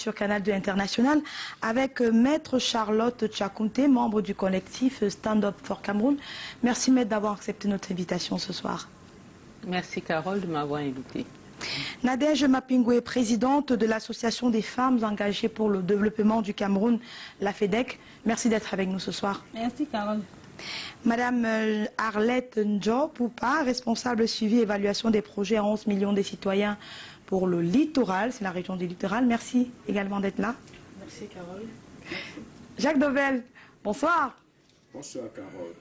Sur Canal 2 International avec Maître Charlotte Tchakounté, membre du collectif Stand Up for Cameroun. Merci Maître d'avoir accepté notre invitation ce soir. Merci Carole de m'avoir invité. Nadège Mapingwe, présidente de l'Association des femmes engagées pour le développement du Cameroun, la FEDEC. Merci d'être avec nous ce soir. Merci Carole. Madame Arlette Njo Poupa, responsable suivi et évaluation des projets à 11 millions des citoyens pour le littoral, c'est la région du littoral. Merci également d'être là. Merci Carole. Jacques Dovel, bonsoir. Bonsoir Carole.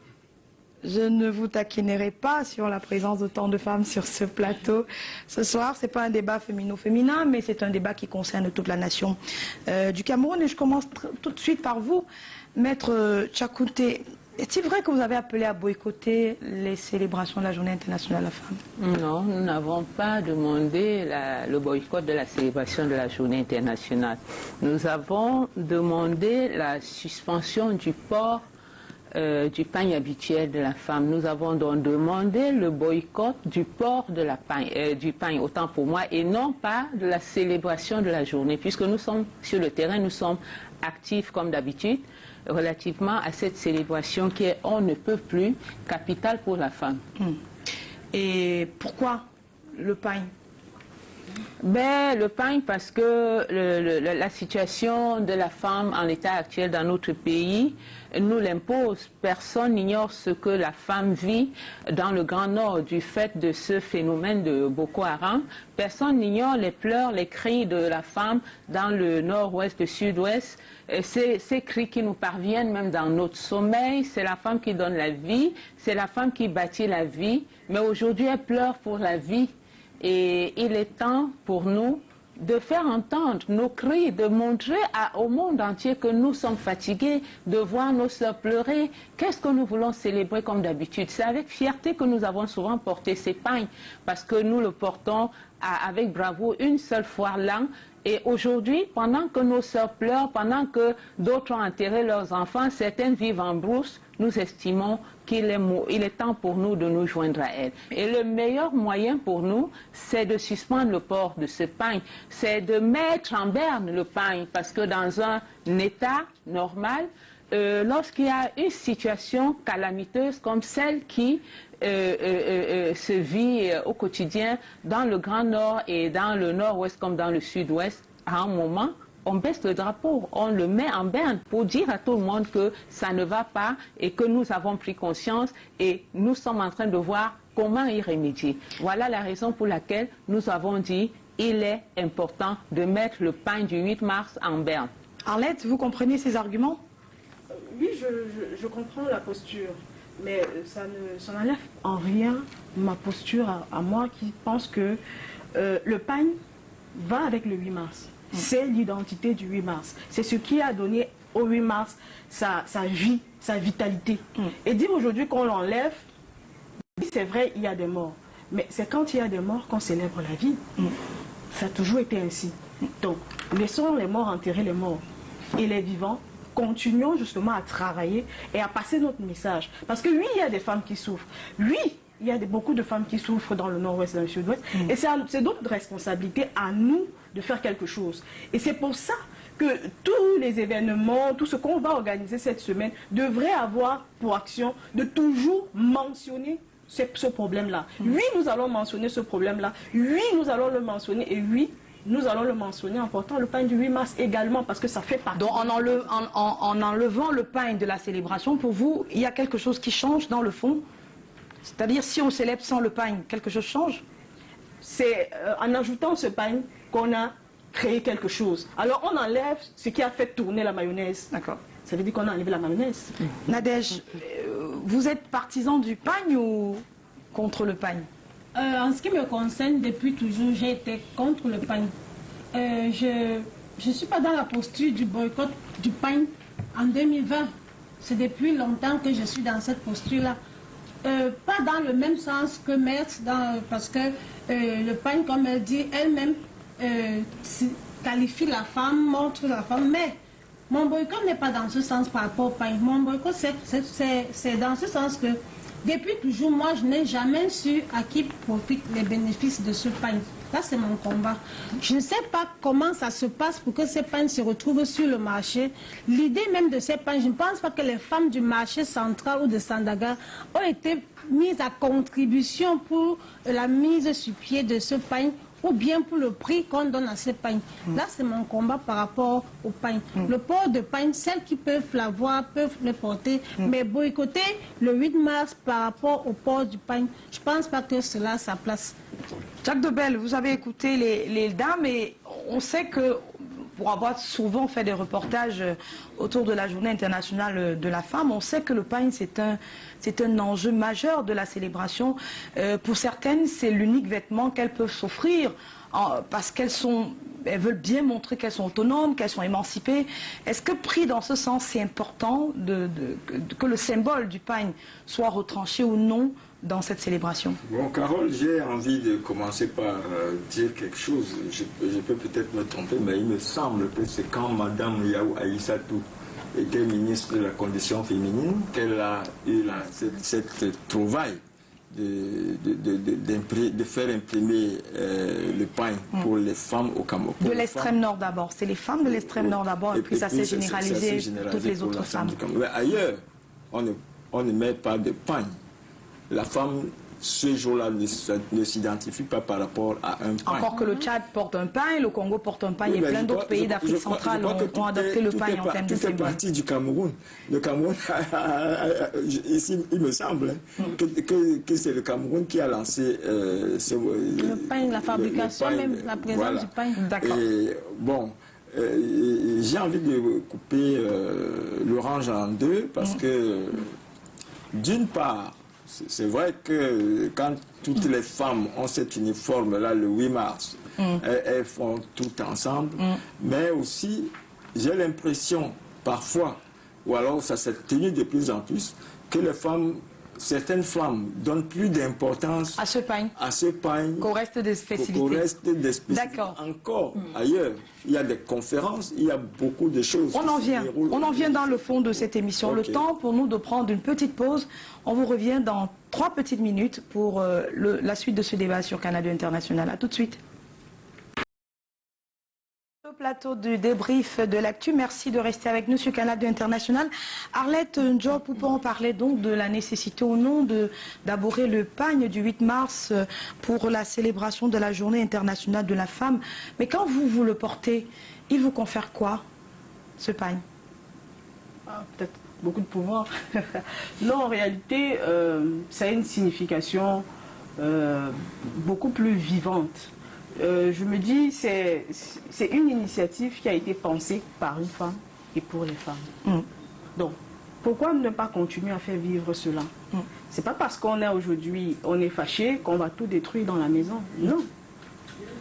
Je ne vous taquinerai pas sur la présence d'autant de femmes sur ce plateau. Ce soir, ce n'est pas un débat féminin, mais c'est un débat qui concerne toute la nation du Cameroun. Et je commence tout de suite par vous, Maître Tchakounté. Est-il vrai que vous avez appelé à boycotter les célébrations de la Journée internationale de la femme? Non, nous n'avons pas demandé le boycott de la célébration de la Journée internationale. Nous avons demandé la suspension du port du pagne habituel de la femme. Nous avons donc demandé le boycott du port de du pagne, autant pour moi, et non pas de la célébration de la journée, puisque nous sommes sur le terrain, nous sommes actifs comme d'habitude, relativement à cette célébration qui est, on ne peut plus, capitale pour la femme. Et pourquoi le pagne? Ben, le pagne parce que la situation de la femme en l'état actuel dans notre pays nous l'impose. Personne n'ignore ce que la femme vit dans le Grand Nord du fait de ce phénomène de Boko Haram. Personne n'ignore les pleurs, les cris de la femme dans le nord-ouest, le sud-ouest. Ces cris qui nous parviennent même dans notre sommeil, c'est la femme qui donne la vie, c'est la femme qui bâtit la vie. Mais aujourd'hui, elle pleure pour la vie. Et il est temps pour nous de faire entendre nos cris, de montrer au monde entier que nous sommes fatigués de voir nos sœurs pleurer. Qu'est-ce que nous voulons célébrer comme d'habitude? C'est avec fierté que nous avons souvent porté ces pagnes, parce que nous le portons avec bravoure une seule fois l'an. Et aujourd'hui, pendant que nos sœurs pleurent, pendant que d'autres ont enterré leurs enfants, certaines vivent en brousse, nous estimons qu'il est temps pour nous de nous joindre à elles. Et le meilleur moyen pour nous, c'est de suspendre le port de ce pagne, c'est de mettre en berne le pagne, parce que dans un état normal, lorsqu'il y a une situation calamiteuse comme celle qui se vit au quotidien dans le Grand Nord et dans le Nord-Ouest comme dans le Sud-Ouest, à un moment, on baisse le drapeau, on le met en berne pour dire à tout le monde que ça ne va pas et que nous avons pris conscience et nous sommes en train de voir comment y remédier. Voilà la raison pour laquelle nous avons dit qu'il est important de mettre le pagne du 8 mars en berne. Arlette, vous comprenez ces arguments? Oui, je comprends la posture, mais ça n'enlève en rien ma posture à moi qui pense que le pagne va avec le 8 mars. C'est l'identité du 8 mars. C'est ce qui a donné au 8 mars sa vie, sa vitalité. Et dire aujourd'hui qu'on l'enlève, c'est vrai, il y a des morts. Mais c'est quand il y a des morts qu'on célèbre la vie. Ça a toujours été ainsi. Donc, laissons les morts enterrer les morts. Et les vivants, continuons justement à travailler et à passer notre message. Parce que oui, il y a des femmes qui souffrent. Oui, il y a beaucoup de femmes qui souffrent dans le nord-ouest et dans le sud-ouest. Et c'est notre responsabilité à nous de faire quelque chose. Et c'est pour ça que tous les événements, tout ce qu'on va organiser cette semaine, devrait avoir pour action de toujours mentionner ce problème-là. Oui, nous allons mentionner ce problème-là. Oui, nous allons le mentionner. Et oui, nous allons le mentionner en portant le pagne du 8 mars également, parce que ça fait partie. Donc en enlevant le pagne de la célébration, pour vous, il y a quelque chose qui change dans le fond? C'est-à-dire, si on célèbre sans le pagne, quelque chose change? C'est en ajoutant ce pagne qu'on a créé quelque chose. Alors on enlève ce qui a fait tourner la mayonnaise. D'accord. Ça veut dire qu'on a enlevé la mayonnaise. Nadège, vous êtes partisan du pagne ou contre le pagne? En ce qui me concerne, depuis toujours, j'ai été contre le pagne. Je ne suis pas dans la posture du boycott du pagne en 2020. C'est depuis longtemps que je suis dans cette posture-là. Pas dans le même sens que Maître, parce que le pagne, comme elle dit, elle-même qualifie la femme, montre la femme, mais mon boycott n'est pas dans ce sens par rapport au pagne. Mon boycott, c'est dans ce sens que depuis toujours, moi, je n'ai jamais su à qui profitent les bénéfices de ce pagne. Là, c'est mon combat. Je ne sais pas comment ça se passe pour que ces pagnes se retrouvent sur le marché. L'idée même de ces pagnes, je ne pense pas que les femmes du marché central ou de Sandaga ont été mises à contribution pour la mise sur pied de ce pagne ou bien pour le prix qu'on donne à ces pagnes. Là, c'est mon combat par rapport aux pagnes. Le port de pagne, celles qui peuvent l'avoir, peuvent le porter, mais boycotter le 8 mars par rapport au port du pagne, je ne pense pas que cela a sa place. Jacques Debelle, vous avez écouté les dames et on sait que, pour avoir souvent fait des reportages autour de la Journée internationale de la femme, on sait que le pagne, c'est un enjeu majeur de la célébration. Pour certaines, c'est l'unique vêtement qu'elles peuvent s'offrir parce qu'elles veulent bien montrer qu'elles sont autonomes, qu'elles sont émancipées. Est-ce que pris dans ce sens, c'est important que le symbole du pagne soit retranché ou non dans cette célébration? Bon, Carole, j'ai envie de commencer par dire quelque chose. Je peux peut-être me tromper, mais il me semble que c'est quand Mme Yaou Aïssatou était ministre de la Condition féminine qu'elle a eu cette trouvaille de faire imprimer le pagne pour les femmes au Cameroun. De l'extrême nord d'abord. C'est les femmes de l'extrême nord d'abord, et puis ça s'est généralisé pour toutes les autres femmes. Mais ailleurs, on ne met pas de pagne. La femme, ce jour-là, ne s'identifie pas par rapport à un pagne. Encore que le Tchad porte un pagne, le Congo porte un pagne, et plein d'autres pays d'Afrique centrale ont adopté le pagne en termes de symbole. Tout est parti du Cameroun. Le Cameroun, ici, il me semble que c'est le Cameroun qui a lancé le pagne, la fabrication, même la présence du pagne. D'accord. Bon. J'ai envie de couper l'orange en deux parce que, d'une part, c'est vrai que quand toutes les femmes ont cet uniforme-là le 8 mars, elles font tout ensemble, mais aussi, j'ai l'impression, parfois, ou alors ça s'est tenu de plus en plus, que les femmes, certaines femmes donnent plus d'importance à ce pagne qu'au reste des festivités. D'accord. Encore ailleurs, il y a des conférences, il y a beaucoup de choses. On en vient dans le fond de cette émission. Okay. Le temps pour nous de prendre une petite pause. On vous revient dans 3 petites minutes pour la suite de ce débat sur Canal 2 International. À tout de suite. Au plateau du débrief de l'actu, merci de rester avec nous sur Canal 2 International. Arlette Ndjo-Poupon parlait donc de la nécessité ou non d'aborder le pagne du 8 mars pour la célébration de la Journée internationale de la femme. Mais quand vous le portez, il vous confère quoi, ce pagne? Peut-être beaucoup de pouvoir. Non, en réalité, ça a une signification beaucoup plus vivante. Je me dis, c'est une initiative qui a été pensée par une femme et pour les femmes. Donc, pourquoi ne pas continuer à faire vivre cela? C'est pas parce qu'on est aujourd'hui, on est fâché qu'on va tout détruire dans la maison. Non.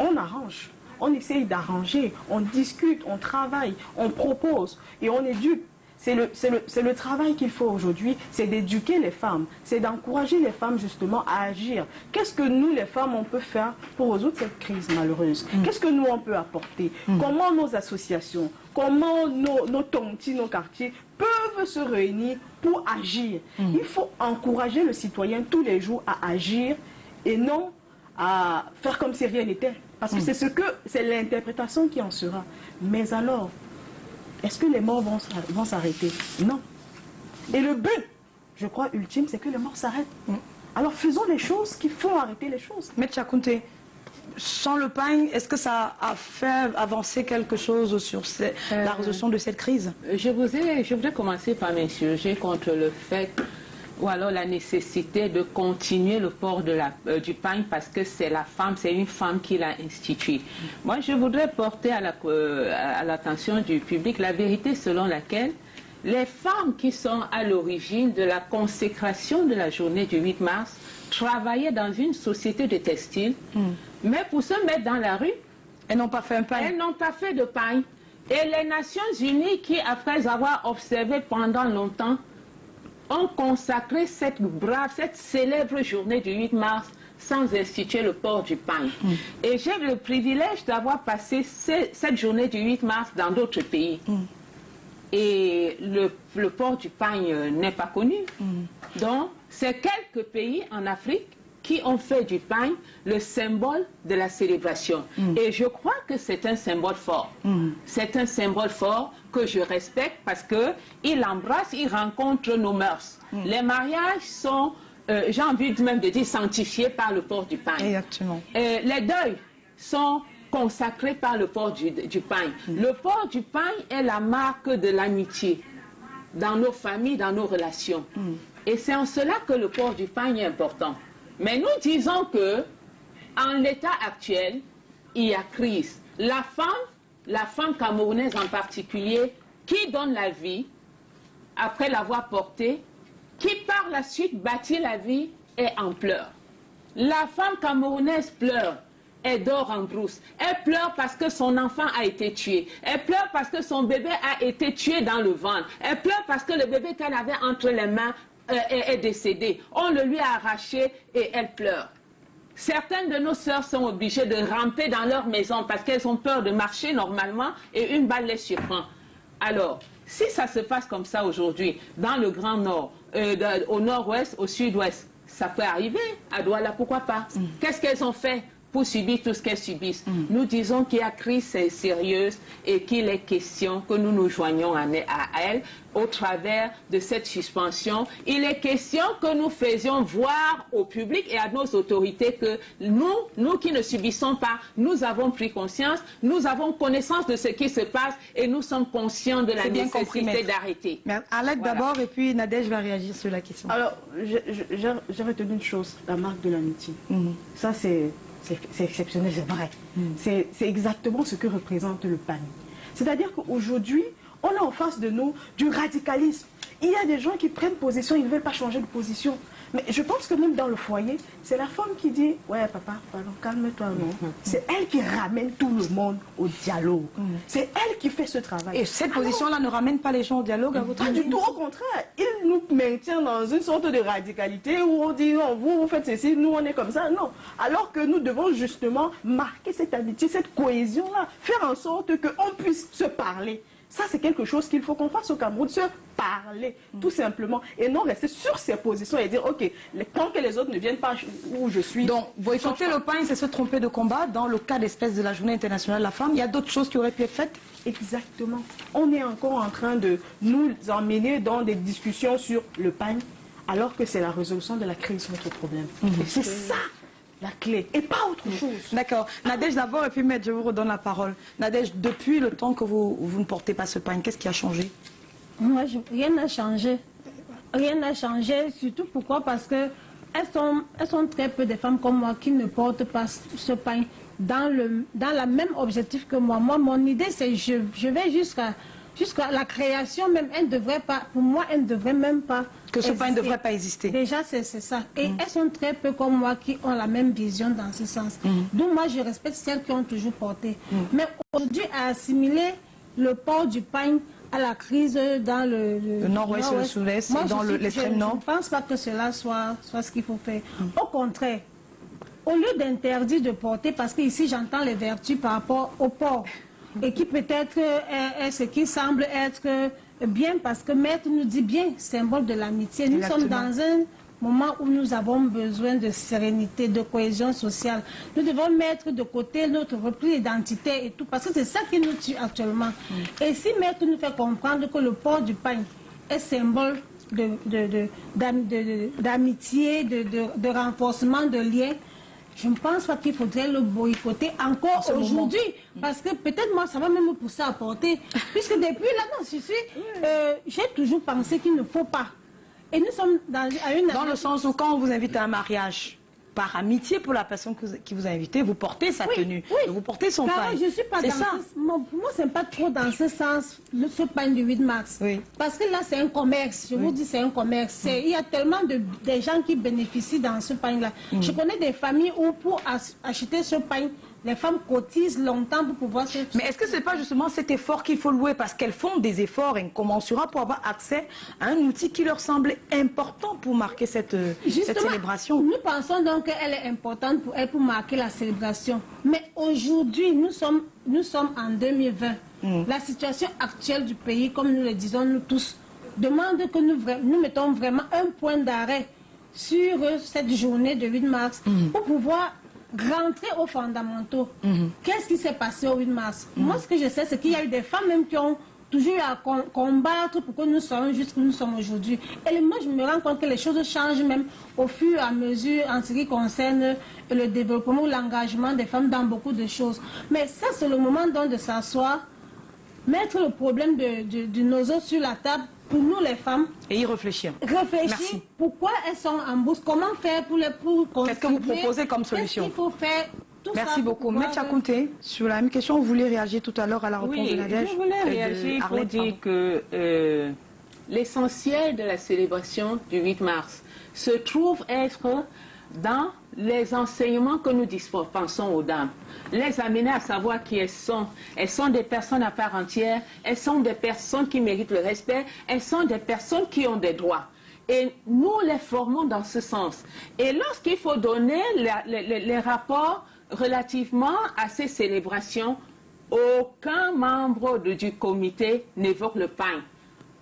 On arrange, on essaye d'arranger, on discute, on travaille, on propose et on éduque. C'est le travail qu'il faut aujourd'hui, c'est d'éduquer les femmes, c'est d'encourager les femmes justement à agir. Qu'est-ce que nous, les femmes, on peut faire pour résoudre cette crise malheureuse? Qu'est-ce que nous, on peut apporter? Comment nos associations, comment nos tontis, nos quartiers peuvent se réunir pour agir? Il faut encourager le citoyen tous les jours à agir et non à faire comme si rien n'était. Parce que c'est l'interprétation qui en sera. Mais alors, est-ce que les morts vont s'arrêter? Non. Et le but, je crois, ultime, c'est que les morts s'arrêtent. Alors faisons les choses qui font arrêter les choses. Mais Tchakounte, sans le pagne, est-ce que ça a fait avancer quelque chose sur la résolution de cette crise? Je voudrais commencer par m'insurger contre le fait, ou alors la nécessité de continuer le port du pagne parce que c'est une femme qui l'a institué. Moi, je voudrais porter à l'attention du public la vérité selon laquelle les femmes qui sont à l'origine de la consécration de la journée du 8 mars travaillaient dans une société de textile, mais pour se mettre dans la rue, elles n'ont pas fait un pagne. Elles n'ont pas fait de pagne. Et les Nations Unies qui, après avoir observé pendant longtemps, ont consacré cette célèbre journée du 8 mars sans instituer le port du pagne. Et j'ai le privilège d'avoir passé cette journée du 8 mars dans d'autres pays. Et le port du pagne n'est pas connu. Donc, c'est quelques pays en Afrique qui ont fait du pain le symbole de la célébration. Et je crois que c'est un symbole fort. C'est un symbole fort que je respecte parce qu'il embrasse, il rencontre nos mœurs. Les mariages sont, j'ai envie même de dire, sanctifiés par le port du pain. Exactement. Les deuils sont consacrés par le port du pain. Le port du pain est la marque de l'amitié dans nos familles, dans nos relations. Et c'est en cela que le port du pain est important. Mais nous disons que, en l'état actuel, il y a crise. La femme camerounaise en particulier, qui donne la vie après l'avoir portée, qui par la suite bâtit la vie, est en pleurs. La femme camerounaise pleure. Elle dort en brousse. Elle pleure parce que son enfant a été tué. Elle pleure parce que son bébé a été tué dans le ventre. Elle pleure parce que le bébé qu'elle avait entre les mains est décédé. On le lui a arraché et elle pleure. Certaines de nos sœurs sont obligées de ramper dans leur maison parce qu'elles ont peur de marcher normalement et une balle les surprend. Alors, si ça se passe comme ça aujourd'hui, dans le Grand Nord, au nord-ouest, au sud-ouest, ça peut arriver à Douala, pourquoi pas? Qu'est-ce qu'elles ont fait pour subir tout ce qu'elles subissent? Nous disons qu'il y a crise sérieuse et qu'il est question que nous nous joignions à elle au travers de cette suspension. Il est question que nous faisions voir au public et à nos autorités que nous qui ne subissons pas, nous avons pris conscience, nous avons connaissance de ce qui se passe et nous sommes conscients de la nécessité d'arrêter. Alec d'abord et puis Nadège va réagir sur la question. Alors, j'ai retenu une chose, la marque de l'amitié. Ça, c'est exceptionnel, c'est vrai. C'est exactement ce que représente le pain. C'est-à-dire qu'aujourd'hui, on a en face de nous du radicalisme. Il y a des gens qui prennent position, ils ne veulent pas changer de position. Mais je pense que même dans le foyer, c'est la femme qui dit « Ouais, papa, pardon, calme-toi, non ». C'est elle qui ramène tout le monde au dialogue. C'est elle qui fait ce travail. Et cette position-là ne ramène pas les gens au dialogue à votre avis? Pas du tout, au contraire. Il nous maintient dans une sorte de radicalité où on dit « Non, vous faites ceci, nous on est comme ça ». Non. Alors que nous devons justement marquer cette amitié, cette cohésion-là, faire en sorte qu'on puisse se parler. Ça, c'est quelque chose qu'il faut qu'on fasse au Cameroun, se parler, tout simplement, et non rester sur ses positions et dire, OK, tant que les autres ne viennent pas où je suis... Donc, boycotter le pain, c'est se tromper de combat. Dans le cas d'espèce de la Journée internationale de la femme, il y a d'autres choses qui auraient pu être faites? Exactement. On est encore en train de nous emmener dans des discussions sur le pain, alors que c'est la résolution de la crise notre problème. C'est ça la clé, et pas autre chose. D'accord. Nadège d'abord, et puis Maître, je vous redonne la parole. Nadège, depuis le temps que vous ne portez pas ce pain, qu'est-ce qui a changé? Moi, rien n'a changé. Rien n'a changé, surtout pourquoi? Parce que elles sont très peu de femmes comme moi qui ne portent pas ce pain dans la même objectif que moi. Moi, mon idée, c'est je vais jusqu'à la création même. Elle ne devrait pas, pour moi, elle ne devrait même pas que ce pain ne devrait pas exister. Déjà, c'est ça. Et elles sont très peu comme moi qui ont la même vision dans ce sens. Donc moi, je respecte celles qui ont toujours porté. Mais aujourd'hui, à assimiler le port du pain à la crise dans le nord-ouest, le sud-est et dans l'extrême nord. Je ne pense pas que cela soit ce qu'il faut faire. Au contraire, au lieu d'interdire de porter, parce qu'ici, j'entends les vertus par rapport au port, et qui peut-être est ce qui semble être bien, parce que Maître nous dit bien, symbole de l'amitié. Nous sommes dans un moment où nous avons besoin de sérénité, de cohésion sociale. Nous devons mettre de côté notre repli d'identité et tout, parce que c'est ça qui nous tue actuellement. Et si Maître nous fait comprendre que le port du pain est symbole d'amitié, de renforcement de liens, je ne pense pas qu'il faudrait le boycotter encore aujourd'hui. Parce que peut-être moi, ça va même me pousser à porter. Puisque depuis là, j'ai toujours pensé qu'il ne faut pas. Et nous sommes dans le sens où quand on vous invite à un mariage, par amitié pour la personne qui vous a invité, vous portez sa tenue, vous portez son pain. Je suis pas pour moi, c'est pas trop dans ce sens, ce pain du 8 mars. Parce que là, c'est un commerce. Je vous dis, c'est un commerce. Il y a tellement de gens qui bénéficient dans ce pain-là. Je connais des familles où pour acheter ce pain, les femmes cotisent longtemps pour pouvoir se... Mais est-ce que ce n'est pas justement cet effort qu'il faut louer? Parce qu'elles font des efforts incommensurables pour avoir accès à un outil qui leur semble important pour marquer cette célébration. Nous pensons donc qu'elle est importante pour elle pour marquer la célébration. Mais aujourd'hui, nous sommes en 2020. La situation actuelle du pays, comme nous le disons nous tous, demande que nous mettons vraiment un point d'arrêt sur cette journée de 8 mars pour pouvoir rentrer aux fondamentaux. Qu'est-ce qui s'est passé au 8 mars? Moi, ce que je sais, c'est qu'il y a eu des femmes même qui ont toujours eu à combattre pour que nous soyons jusqu'à où nous sommes aujourd'hui. Et moi, je me rends compte que les choses changent même au fur et à mesure en ce qui concerne le développement ou l'engagement des femmes dans beaucoup de choses. Mais ça, c'est le moment donc de s'asseoir, mettre le problème de nos os sur la table pour nous les femmes. Et y réfléchir. Réfléchir. Merci. Pourquoi elles sont en bourse, comment faire pour Qu'est-ce que vous proposez comme solution? Qu'est-ce qu'il faut faire? Tout Merci ça beaucoup. pouvoir... Maître Chakounté, sur la même question, vous voulez réagir tout à l'heure à la réponse Oui, de Nadège? je voulais réagir pour dire que l'essentiel de la célébration du 8 mars se trouve être dans les enseignements que nous dispensons aux dames. Les amener à savoir qui elles sont. Elles sont des personnes à part entière, elles sont des personnes qui méritent le respect, elles sont des personnes qui ont des droits. Et nous les formons dans ce sens. Et lorsqu'il faut donner les rapports relativement à ces célébrations, aucun membre du comité n'évoque le pain.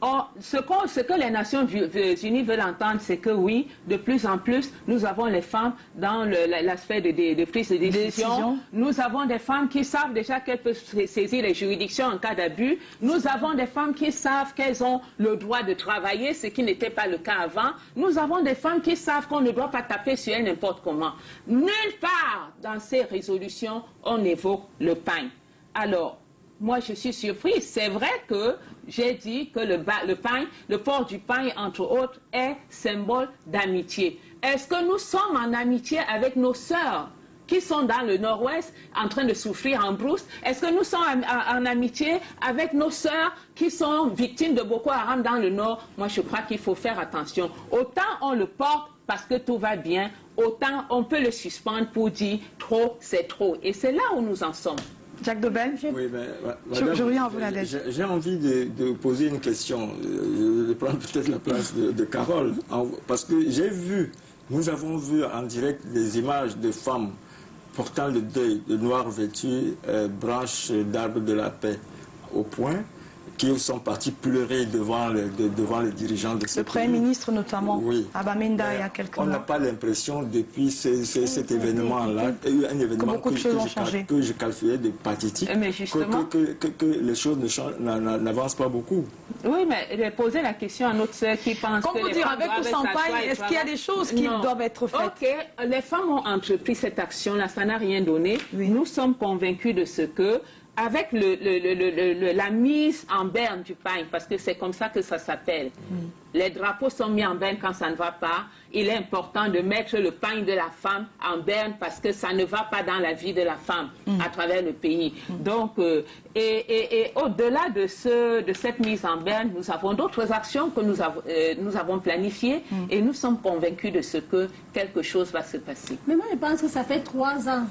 Or, ce que les Nations Unies veulent entendre, c'est que oui, de plus en plus, nous avons les femmes dans l'aspect de prise de décision. Nous avons des femmes qui savent déjà qu'elles peuvent saisir les juridictions en cas d'abus. Nous avons des femmes qui savent qu'elles ont le droit de travailler, ce qui n'était pas le cas avant. Nous avons des femmes qui savent qu'on ne doit pas taper sur elles n'importe comment. Nulle part dans ces résolutions, on évoque le pain. Alors, moi, je suis surprise. C'est vrai que j'ai dit que le port du pain, entre autres, est symbole d'amitié. Est-ce que nous sommes en amitié avec nos sœurs qui sont dans le nord-ouest en train de souffrir en brousse? Est-ce que nous sommes en amitié avec nos sœurs qui sont victimes de Boko Haram dans le nord? Moi, je crois qu'il faut faire attention. Autant on le porte parce que tout va bien, autant on peut le suspendre pour dire trop, c'est trop. Et c'est là où nous en sommes. Jacques Dobel, oui, mais, je reviens à vous, Nadège. J'ai envie de poser une question. Je vais prendre peut-être la place de Carole. Parce que j'ai vu, nous avons vu en direct des images de femmes portant le deuil, de noirs vêtus, branches d'arbres de la paix au point, qui sont partis pleurer devant les dirigeants de ce pays. Le Premier ministre notamment, oui. à Bamenda il y a quelques mois. On n'a pas l'impression depuis cet événement-là, un événement que je qualifiais de pathétique, mais justement, que les choses n'avancent pas beaucoup. Oui, mais poser la question à notre sœur qui pense que les femmes avec ou sans paille, est-ce qu'il y a des choses qui doivent être faites? Ok, les femmes ont entrepris cette action-là, ça n'a rien donné. Oui. Nous sommes convaincus de ce que avec la mise en berne du pain, parce que c'est comme ça que ça s'appelle. Les drapeaux sont mis en berne quand ça ne va pas. Il est important de mettre le pain de la femme en berne parce que ça ne va pas dans la vie de la femme à travers le pays. Donc, et au-delà de cette mise en berne, nous avons d'autres actions que nous avons planifiées et nous sommes convaincus de ce que quelque chose va se passer. Mais moi, je pense que ça fait 3 ans.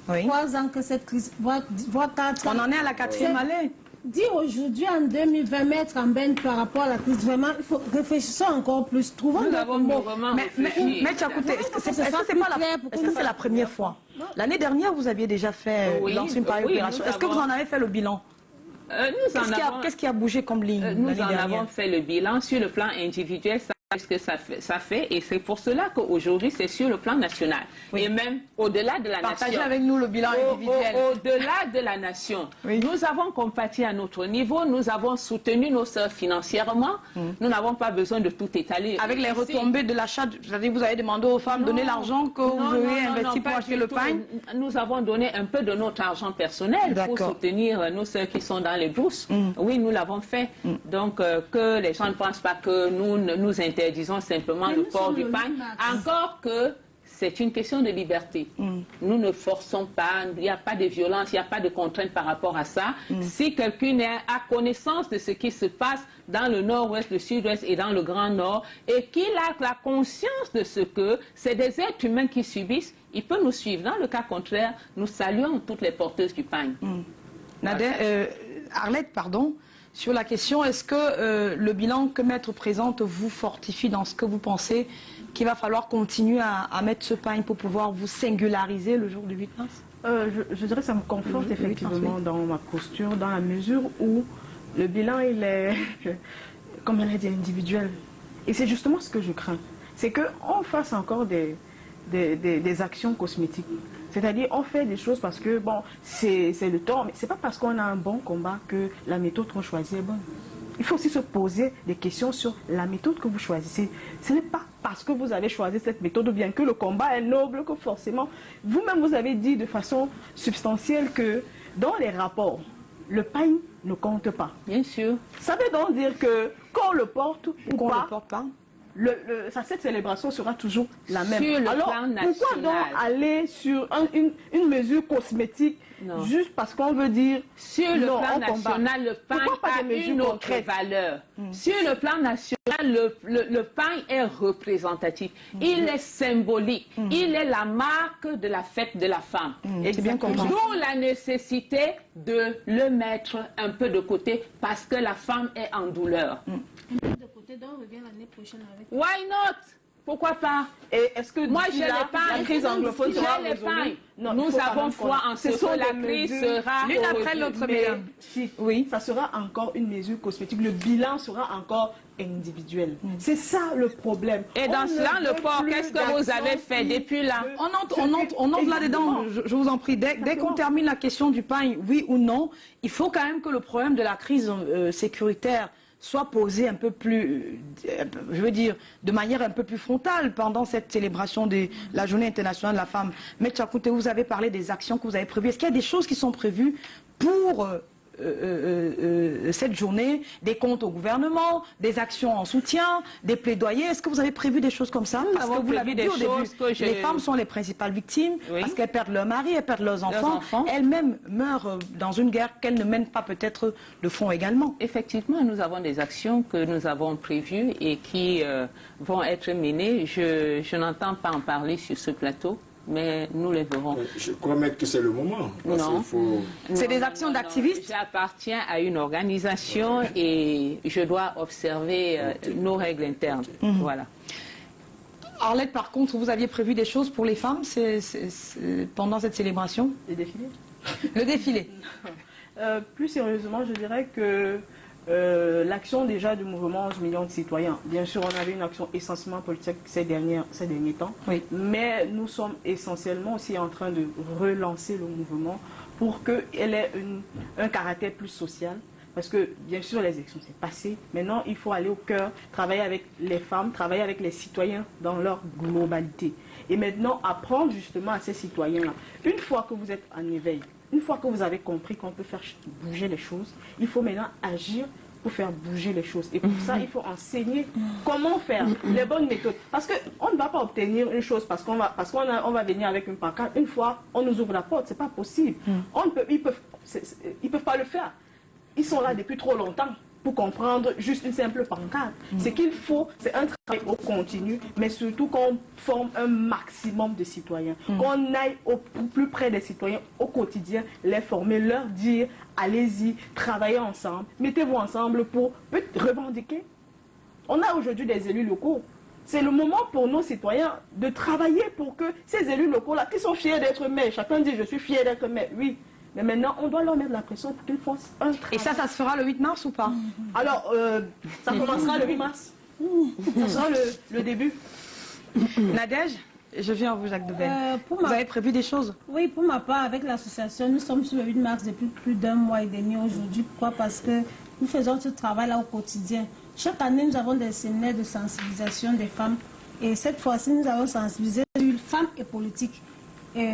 Oui. 3 ans que cette crise, voire 4 ans. On en est à la 4e année. Dis aujourd'hui, en 2020, mettre en berne par rapport à la crise, vraiment, il faut réfléchir encore plus. Trouvons Nous avons vraiment réfléchi. Mais Chakounté, est-ce que c'est la première fois? L'année dernière, vous aviez déjà fait lancer une pareille opération. Est-ce que vous en avez fait le bilan? Qu'est-ce qui a bougé comme ligne? Nous en avons fait le bilan sur le plan individuel. Ce que ça fait, et c'est pour cela qu'aujourd'hui c'est sur le plan national et même au-delà de la nation. Partagez avec nous le bilan individuel. Au-delà de la nation, nous avons compati à notre niveau, nous avons soutenu nos sœurs financièrement, nous n'avons pas besoin de tout étaler. Avec les retombées de l'achat, vous avez demandé aux femmes de donner l'argent que vous avez investi pour acheter le pain? Nous avons donné un peu de notre argent personnel pour soutenir nos sœurs qui sont dans les brousses. Oui, nous l'avons fait. Donc que les gens ne pensent pas que nous disons simplement le port du pain, encore que c'est une question de liberté. Nous ne forçons pas, il n'y a pas de violence, il n'y a pas de contrainte par rapport à ça. Si quelqu'un a connaissance de ce qui se passe dans le nord-ouest, le sud-ouest et dans le grand nord, et qu'il a la conscience de ce que c'est des êtres humains qui subissent, il peut nous suivre. Dans le cas contraire, nous saluons toutes les porteuses du pain. Arlette, pardon. Sur la question, est-ce que le bilan que Maître présente vous fortifie dans ce que vous pensez qu'il va falloir continuer à mettre ce pain pour pouvoir vous singulariser le jour du 8 mars? Je dirais que ça me conforte effectivement dans ma posture, dans la mesure où le bilan, il est, comme elle a dit, individuel. Et c'est justement ce que je crains. c'est qu'on fasse encore des actions cosmétiques. C'est-à-dire, on fait des choses parce que, bon, c'est le temps, mais c'est pas parce qu'on a un bon combat que la méthode qu'on choisit est bonne. Il faut aussi se poser des questions sur la méthode que vous choisissez. Ce n'est pas parce que vous avez choisi cette méthode ou bien que le combat est noble que forcément, vous-même vous avez dit de façon substantielle que dans les rapports, le pain ne compte pas. Bien sûr. Ça veut donc dire que qu'on le porte ou Qu'on pas, le porte pas. cette célébration sera toujours la même. Sur le Alors, plan pourquoi donc national. aller sur une mesure cosmétique Non. juste parce qu'on veut dire Sur le non, plan on combat. national, le pain Pourquoi pas a des mesures une autre concrètes? valeur. Sur le plan national, le pain est représentatif. Il est symbolique. Il est la marque de la fête de la femme. C'est bien compris. D'où la nécessité de le mettre un peu de côté parce que la femme est en douleur. De côté, donc on revient l'année prochaine avec. Why not? Pourquoi pas? Et est-ce que Moi, d'ici j'ai là, les pains. la crise anglophone sera J'ai les résolue? pains. Non, il Nous faut quand avons même foi en ce sont que la des crise mesures sera l'une après résolue. l'autre, Mais mesdames. Oui. ça sera encore une mesure cosmétique. Le bilan sera encore individuel. C'est ça le problème. Et dans On cela, ne le veut port, plus qu'est-ce que vous avez fait d'action depuis là? On entre là-dedans, je vous en prie. Dès qu'on termine la question du pain, oui ou non, il faut quand même que le problème de la crise sécuritaire soit posé un peu plus, je veux dire, de manière un peu plus frontale pendant cette célébration de la Journée internationale de la femme. Mais Tchakoute, vous avez parlé des actions que vous avez prévues. Est-ce qu'il y a des choses qui sont prévues pour cette journée, des comptes au gouvernement, des actions en soutien, des plaidoyers? Est-ce que vous avez prévu des choses comme ça? Parce que vous l'avez dit au début, les femmes sont les principales victimes parce qu'elles perdent leur mari, elles perdent leurs enfants. Elles-mêmes meurent dans une guerre qu'elles ne mènent pas peut-être de front également. Effectivement, nous avons des actions que nous avons prévues et qui vont être menées. Je n'entends pas en parler sur ce plateau, mais nous les verrons. Je crois même que c'est le moment. Non. C'est des actions d'activistes? J'appartiens à une organisation et je dois observer nos règles internes. Voilà. Arlette, par contre, vous aviez prévu des choses pour les femmes pendant cette célébration? Les défilés. Le défilé. Plus sérieusement, je dirais que l'action déjà du mouvement 11 millions de citoyens, bien sûr, on avait une action essentiellement politique ces derniers temps, mais nous sommes essentiellement aussi en train de relancer le mouvement pour qu'elle ait un caractère plus social. Parce que, bien sûr, les élections, c'est passé. Maintenant, il faut aller au cœur, travailler avec les femmes, travailler avec les citoyens dans leur globalité. Et maintenant, apprendre justement à ces citoyens-là. Une fois que vous êtes en éveil, une fois que vous avez compris qu'on peut faire bouger les choses, il faut maintenant agir pour faire bouger les choses. Et pour ça, il faut enseigner comment faire les bonnes méthodes. Parce qu'on ne va pas obtenir une chose parce qu'on va venir avec une pancarte. Une fois, on nous ouvre la porte, c'est pas possible. Ils peuvent pas le faire. Ils sont là depuis trop longtemps pour comprendre juste une simple pancarte. Ce qu'il faut, c'est un travail au continu, mais surtout qu'on forme un maximum de citoyens. Qu'on aille au plus près des citoyens au quotidien, les former, leur dire, allez-y, travaillez ensemble, mettez-vous ensemble pour revendiquer. On a aujourd'hui des élus locaux. C'est le moment pour nos citoyens de travailler pour que ces élus locaux-là, qui sont fiers d'être maires, chacun dit, je suis fier d'être maire, oui. Mais maintenant, on doit leur mettre la pression pour qu'ils fassent un travail. Et ça se fera le 8 mars ou pas? Alors, ça commencera le 8 mars. Ça sera le début. Nadège, je viens à vous, Jacques Debelle. Vous avez prévu des choses? Oui, pour ma part, avec l'association, nous sommes sur le 8 mars depuis plus d'1 mois et demi aujourd'hui. Pourquoi? Parce que nous faisons ce travail-là au quotidien. Chaque année, nous avons des séminaires de sensibilisation des femmes. Et cette fois-ci, nous avons sensibilisé sur femmes et politique.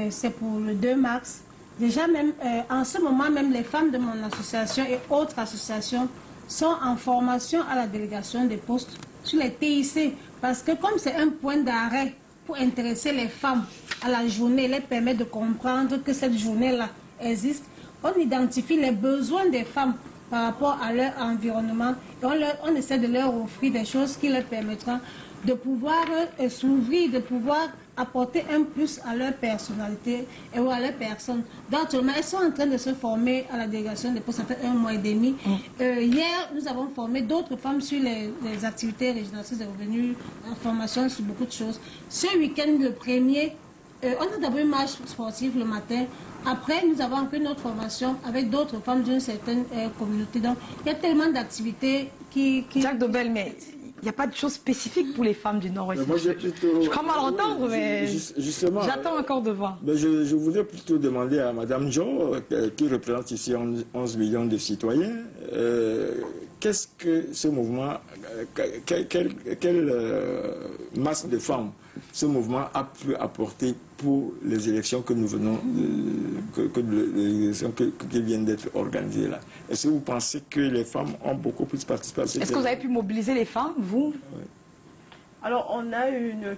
C'est pour le 2 mars. Déjà, même en ce moment, même les femmes de mon association et autres associations sont en formation à la délégation des postes sur les TIC. Parce que comme c'est un point d'arrêt pour intéresser les femmes à la journée, les permettre de comprendre que cette journée-là existe, on identifie les besoins des femmes par rapport à leur environnement et on essaie de leur offrir des choses qui leur permettront de pouvoir s'ouvrir, de pouvoir apporter un plus à leur personnalité et à leur personne. D'autrement, elles sont en train de se former à la délégation des postes, ça fait 1 mois et demi. Hier, nous avons formé d'autres femmes sur les activités régénératrices de revenus, en formation sur beaucoup de choses. Ce week-end, le premier, on a d'abord une marche sportive le matin. Après, nous avons encore une autre formation avec d'autres femmes d'une certaine communauté. Donc, il y a tellement d'activités qui... Jacques Debelle, mais Il n'y a pas de choses spécifiques pour les femmes du Nord-Ouest. Moi, Je crois mal entendre, mais justement, j'attends encore de voir. Je voudrais plutôt demander à Madame Jo, qui représente ici 11 millions de citoyens, qu'est-ce que ce mouvement, quelle masse de femmes ce mouvement a pu apporter pour les élections que nous venons, les élections qui viennent d'être organisées là. Est-ce que vous pensez que les femmes ont beaucoup plus participé à ces Est-ce que vous avez pu mobiliser les femmes, vous? Oui. Alors, on a une...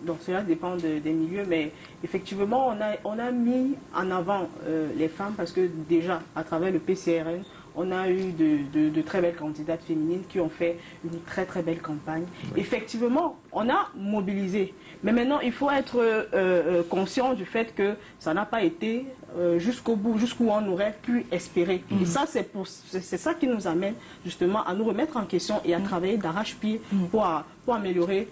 Donc, cela dépend des milieux, mais effectivement, on a mis en avant les femmes parce que déjà, à travers le PCRN, on a eu de très belles candidates féminines qui ont fait une très très belle campagne. Oui. Effectivement, on a mobilisé. Mais maintenant, il faut être conscient du fait que ça n'a pas été jusqu'au bout, jusqu'où on aurait pu espérer. Et ça, c'est ça qui nous amène justement à nous remettre en question et à travailler d'arrache-pied pour améliorer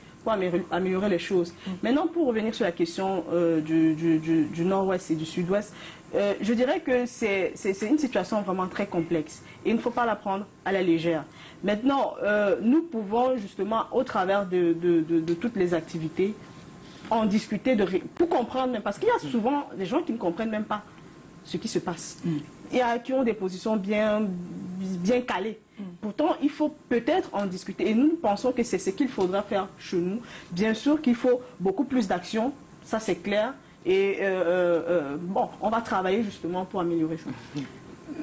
les choses. Maintenant, pour revenir sur la question du Nord-Ouest et du Sud-Ouest, je dirais que c'est une situation vraiment très complexe et il ne faut pas la prendre à la légère. Maintenant, nous pouvons justement, au travers de toutes les activités, en discuter pour comprendre, même, parce qu'il y a souvent des gens qui ne comprennent même pas ce qui se passe. Il y a qui ont des positions bien calées. Pourtant, il faut peut-être en discuter. Et nous pensons que c'est ce qu'il faudra faire chez nous. Bien sûr qu'il faut beaucoup plus d'action, ça c'est clair. Et bon, on va travailler justement pour améliorer ça.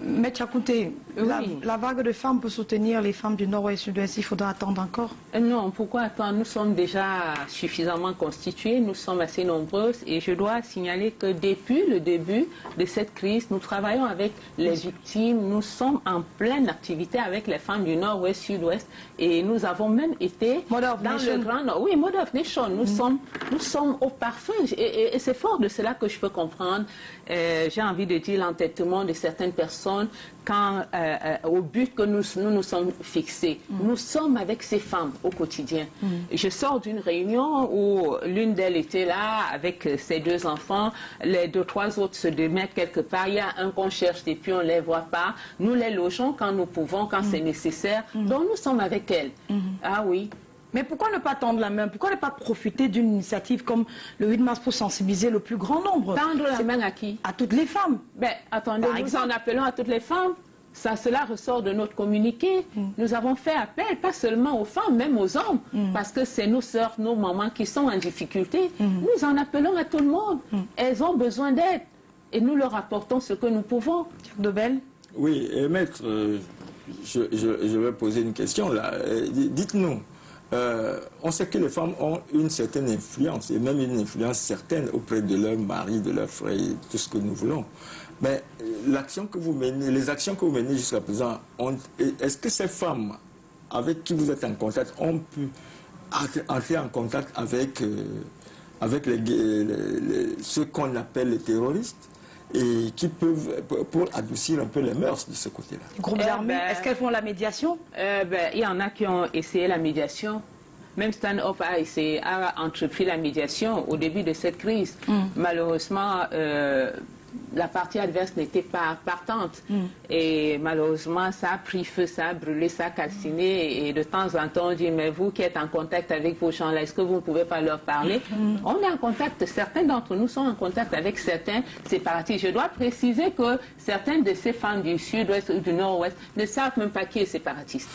Maître Chakouté, oui. la vague de femmes pour soutenir les femmes du Nord-Ouest et Sud-Ouest, il faudra attendre encore? Non, pourquoi attendre? Nous sommes déjà suffisamment constituées, nous sommes assez nombreuses et je dois signaler que depuis le début de cette crise, nous travaillons avec les victimes, nous sommes en pleine activité avec les femmes du Nord-Ouest, Sud-Ouest et nous avons même été dans le Grand Nord. Oui, Mother of Nation, nous sommes au parfum et c'est fort de cela que je peux comprendre. J'ai envie de dire l'entêtement de certaines personnes au but que nous nous sommes fixés. Nous sommes avec ces femmes au quotidien. Je sors d'une réunion où l'une d'elles était là avec ses 2 enfants, les 2-3 autres se démettent quelque part, il y a un qu'on cherche et puis on ne les voit pas. Nous les logeons quand nous pouvons, quand c'est nécessaire. Donc nous sommes avec elles. Ah oui. Mais pourquoi ne pas tendre la main? Pourquoi ne pas profiter d'une initiative comme le 8 mars pour sensibiliser le plus grand nombre? Tendre la main à qui? À toutes les femmes. Ben, attendez, nous en appelons à toutes les femmes. Cela ressort de notre communiqué. Nous avons fait appel, pas seulement aux femmes, même aux hommes, parce que c'est nos sœurs, nos mamans qui sont en difficulté. Nous en appelons à tout le monde. Elles ont besoin d'aide. Et nous leur apportons ce que nous pouvons. Dobel? Oui, maître, je vais poser une question là. Dites-nous. On sait que les femmes ont une certaine influence, et même une influence certaine auprès de leur mari, de leurs frères, tout ce que nous voulons. Mais l'action que vous menez, les actions que vous menez jusqu'à présent, est-ce que ces femmes avec qui vous êtes en contact ont pu entrer en contact avec ceux qu'on appelle les terroristes et qui peuvent, pour adoucir un peu les mœurs de ce côté-là? Les groupes armés, est-ce qu'elles font la médiation? Il y en a qui ont essayé la médiation. Même Stand Up a entrepris la médiation au début de cette crise. Malheureusement, la partie adverse n'était pas partante. Et malheureusement, ça a pris feu, ça a brûlé, ça a calciné. Et de temps en temps, on dit, mais vous qui êtes en contact avec vos gens-là, est-ce que vous ne pouvez pas leur parler? On est en contact, certains d'entre nous sont en contact avec certains séparatistes. Je dois préciser que certaines de ces femmes du Sud-Ouest ou du Nord-Ouest ne savent même pas qui est séparatiste.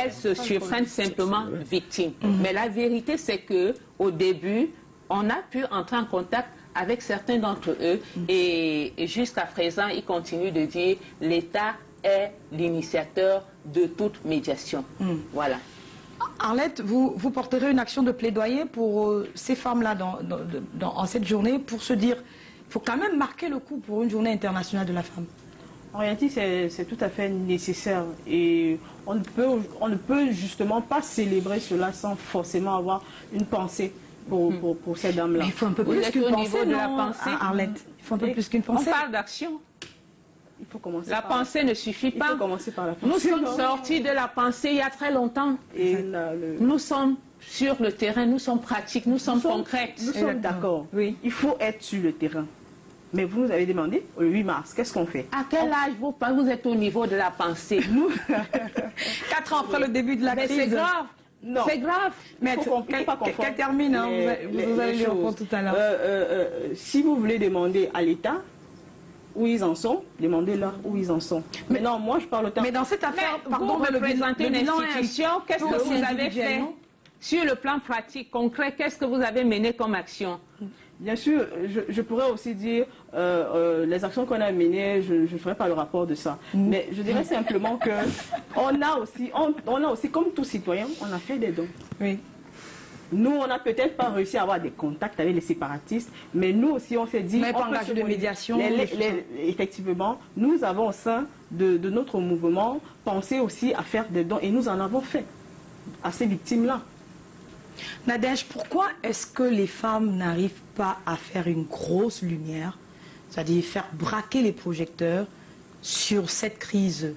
Elles se surprennent simplement victimes. Mais la vérité, c'est que au début, on a pu entrer en contact avec certains d'entre eux et jusqu'à présent, ils continuent de dire l'État est l'initiateur de toute médiation. Voilà. Arlette, vous porterez une action de plaidoyer pour ces femmes-là en cette journée pour se dire il faut quand même marquer le coup pour une journée internationale de la femme. En réalité, c'est tout à fait nécessaire et on ne peut justement pas célébrer cela sans forcément avoir une pensée pour ces dames-là. Il faut un peu plus qu'une pensée, de la pensée, Arlette. Il faut un peu plus qu'une pensée. On parle d'action. Il faut commencer la pensée ne suffit pas. Il faut commencer par la pensée. Nous sommes sortis de la pensée il y a très longtemps. Et nous sommes sur le terrain, nous sommes pratiques, nous sommes concrètes. Nous sommes d'accord. Oui. Il faut être sur le terrain. Mais vous nous avez demandé, le 8 mars, qu'est-ce qu'on fait? À quel âge vous êtes au niveau de la pensée? Nous, 4 ans après le début de la crise. C'est grave. Non. C'est grave. Mais Il faut pas confondre qu'elle termine, hein, vous allez lui répondre tout à l'heure. Si vous voulez demander à l'État où ils en sont, demandez-leur où ils en sont. Mais non, moi je parle autant. Mais dans cette affaire, Mais pardon, vous mais représentez une bilan est institution, qu'est-ce que aussi vous avez individuel, fait non? sur le plan pratique, concret, qu'est-ce que vous avez mené comme action? Bien sûr, je pourrais aussi dire les actions qu'on a menées, je ne ferai pas le rapport de ça. Mais je dirais simplement que on a aussi, comme tout citoyen, on a fait des dons. Oui. Nous, on n'a peut-être pas réussi à avoir des contacts avec les séparatistes, mais nous aussi, on s'est dit... Mais pas on peut engagé se de mobiliser. médiation, Effectivement, nous avons au sein de notre mouvement pensé aussi à faire des dons, et nous en avons fait à ces victimes-là. Nadège, pourquoi est-ce que les femmes n'arrivent pas à faire une grosse lumière, c'est-à-dire faire braquer les projecteurs sur cette crise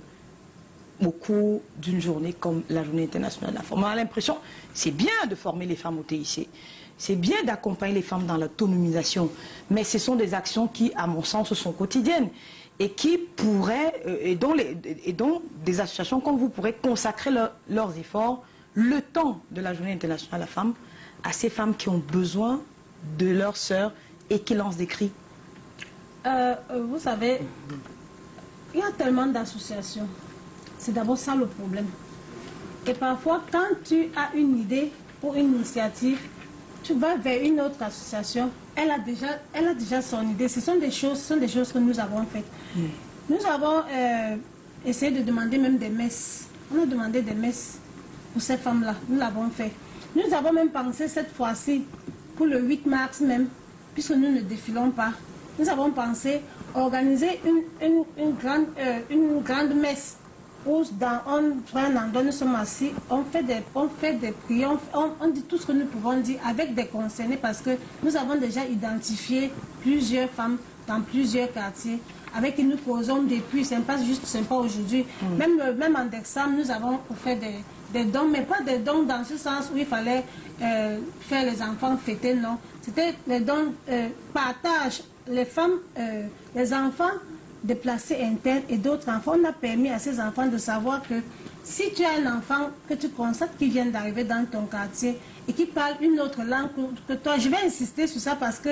au cours d'une journée comme la Journée internationale de la femme? On a l'impression, c'est bien de former les femmes au TIC, c'est bien d'accompagner les femmes dans l'autonomisation, mais ce sont des actions qui, à mon sens, sont quotidiennes et qui pourraient, et dont des associations comme vous pourraient consacrer leurs efforts, le temps de la Journée internationale de la femme, à ces femmes qui ont besoin de leurs sœurs et qui lancent des cris. Vous savez, il y a tellement d'associations. C'est d'abord ça le problème. Et parfois, quand tu as une idée ou une initiative, tu vas vers une autre association, elle a déjà son idée. Ce sont des choses que nous avons faites. Nous avons essayé de demander même des messes. On a demandé des messes pour ces femmes-là. Nous l'avons fait. Nous avons même pensé cette fois-ci, pour le 8 mars même, puisque nous ne défilons pas, nous avons pensé organiser une grande messe où on prend un endroit, nous sommes assis, on fait des prières, on dit tout ce que nous pouvons dire avec des concernés parce que nous avons déjà identifié plusieurs femmes dans plusieurs quartiers avec qui nous causons depuis, ce n'est pas juste sympa aujourd'hui. Même en Dexam, nous avons fait des dons, mais pas des dons dans ce sens où il fallait faire les enfants fêter, non. C'était des dons partage. Les femmes, les enfants déplacés internes et d'autres enfants, on a permis à ces enfants de savoir que si tu as un enfant que tu constates qui vient d'arriver dans ton quartier et qui parle une autre langue que toi, je vais insister sur ça parce que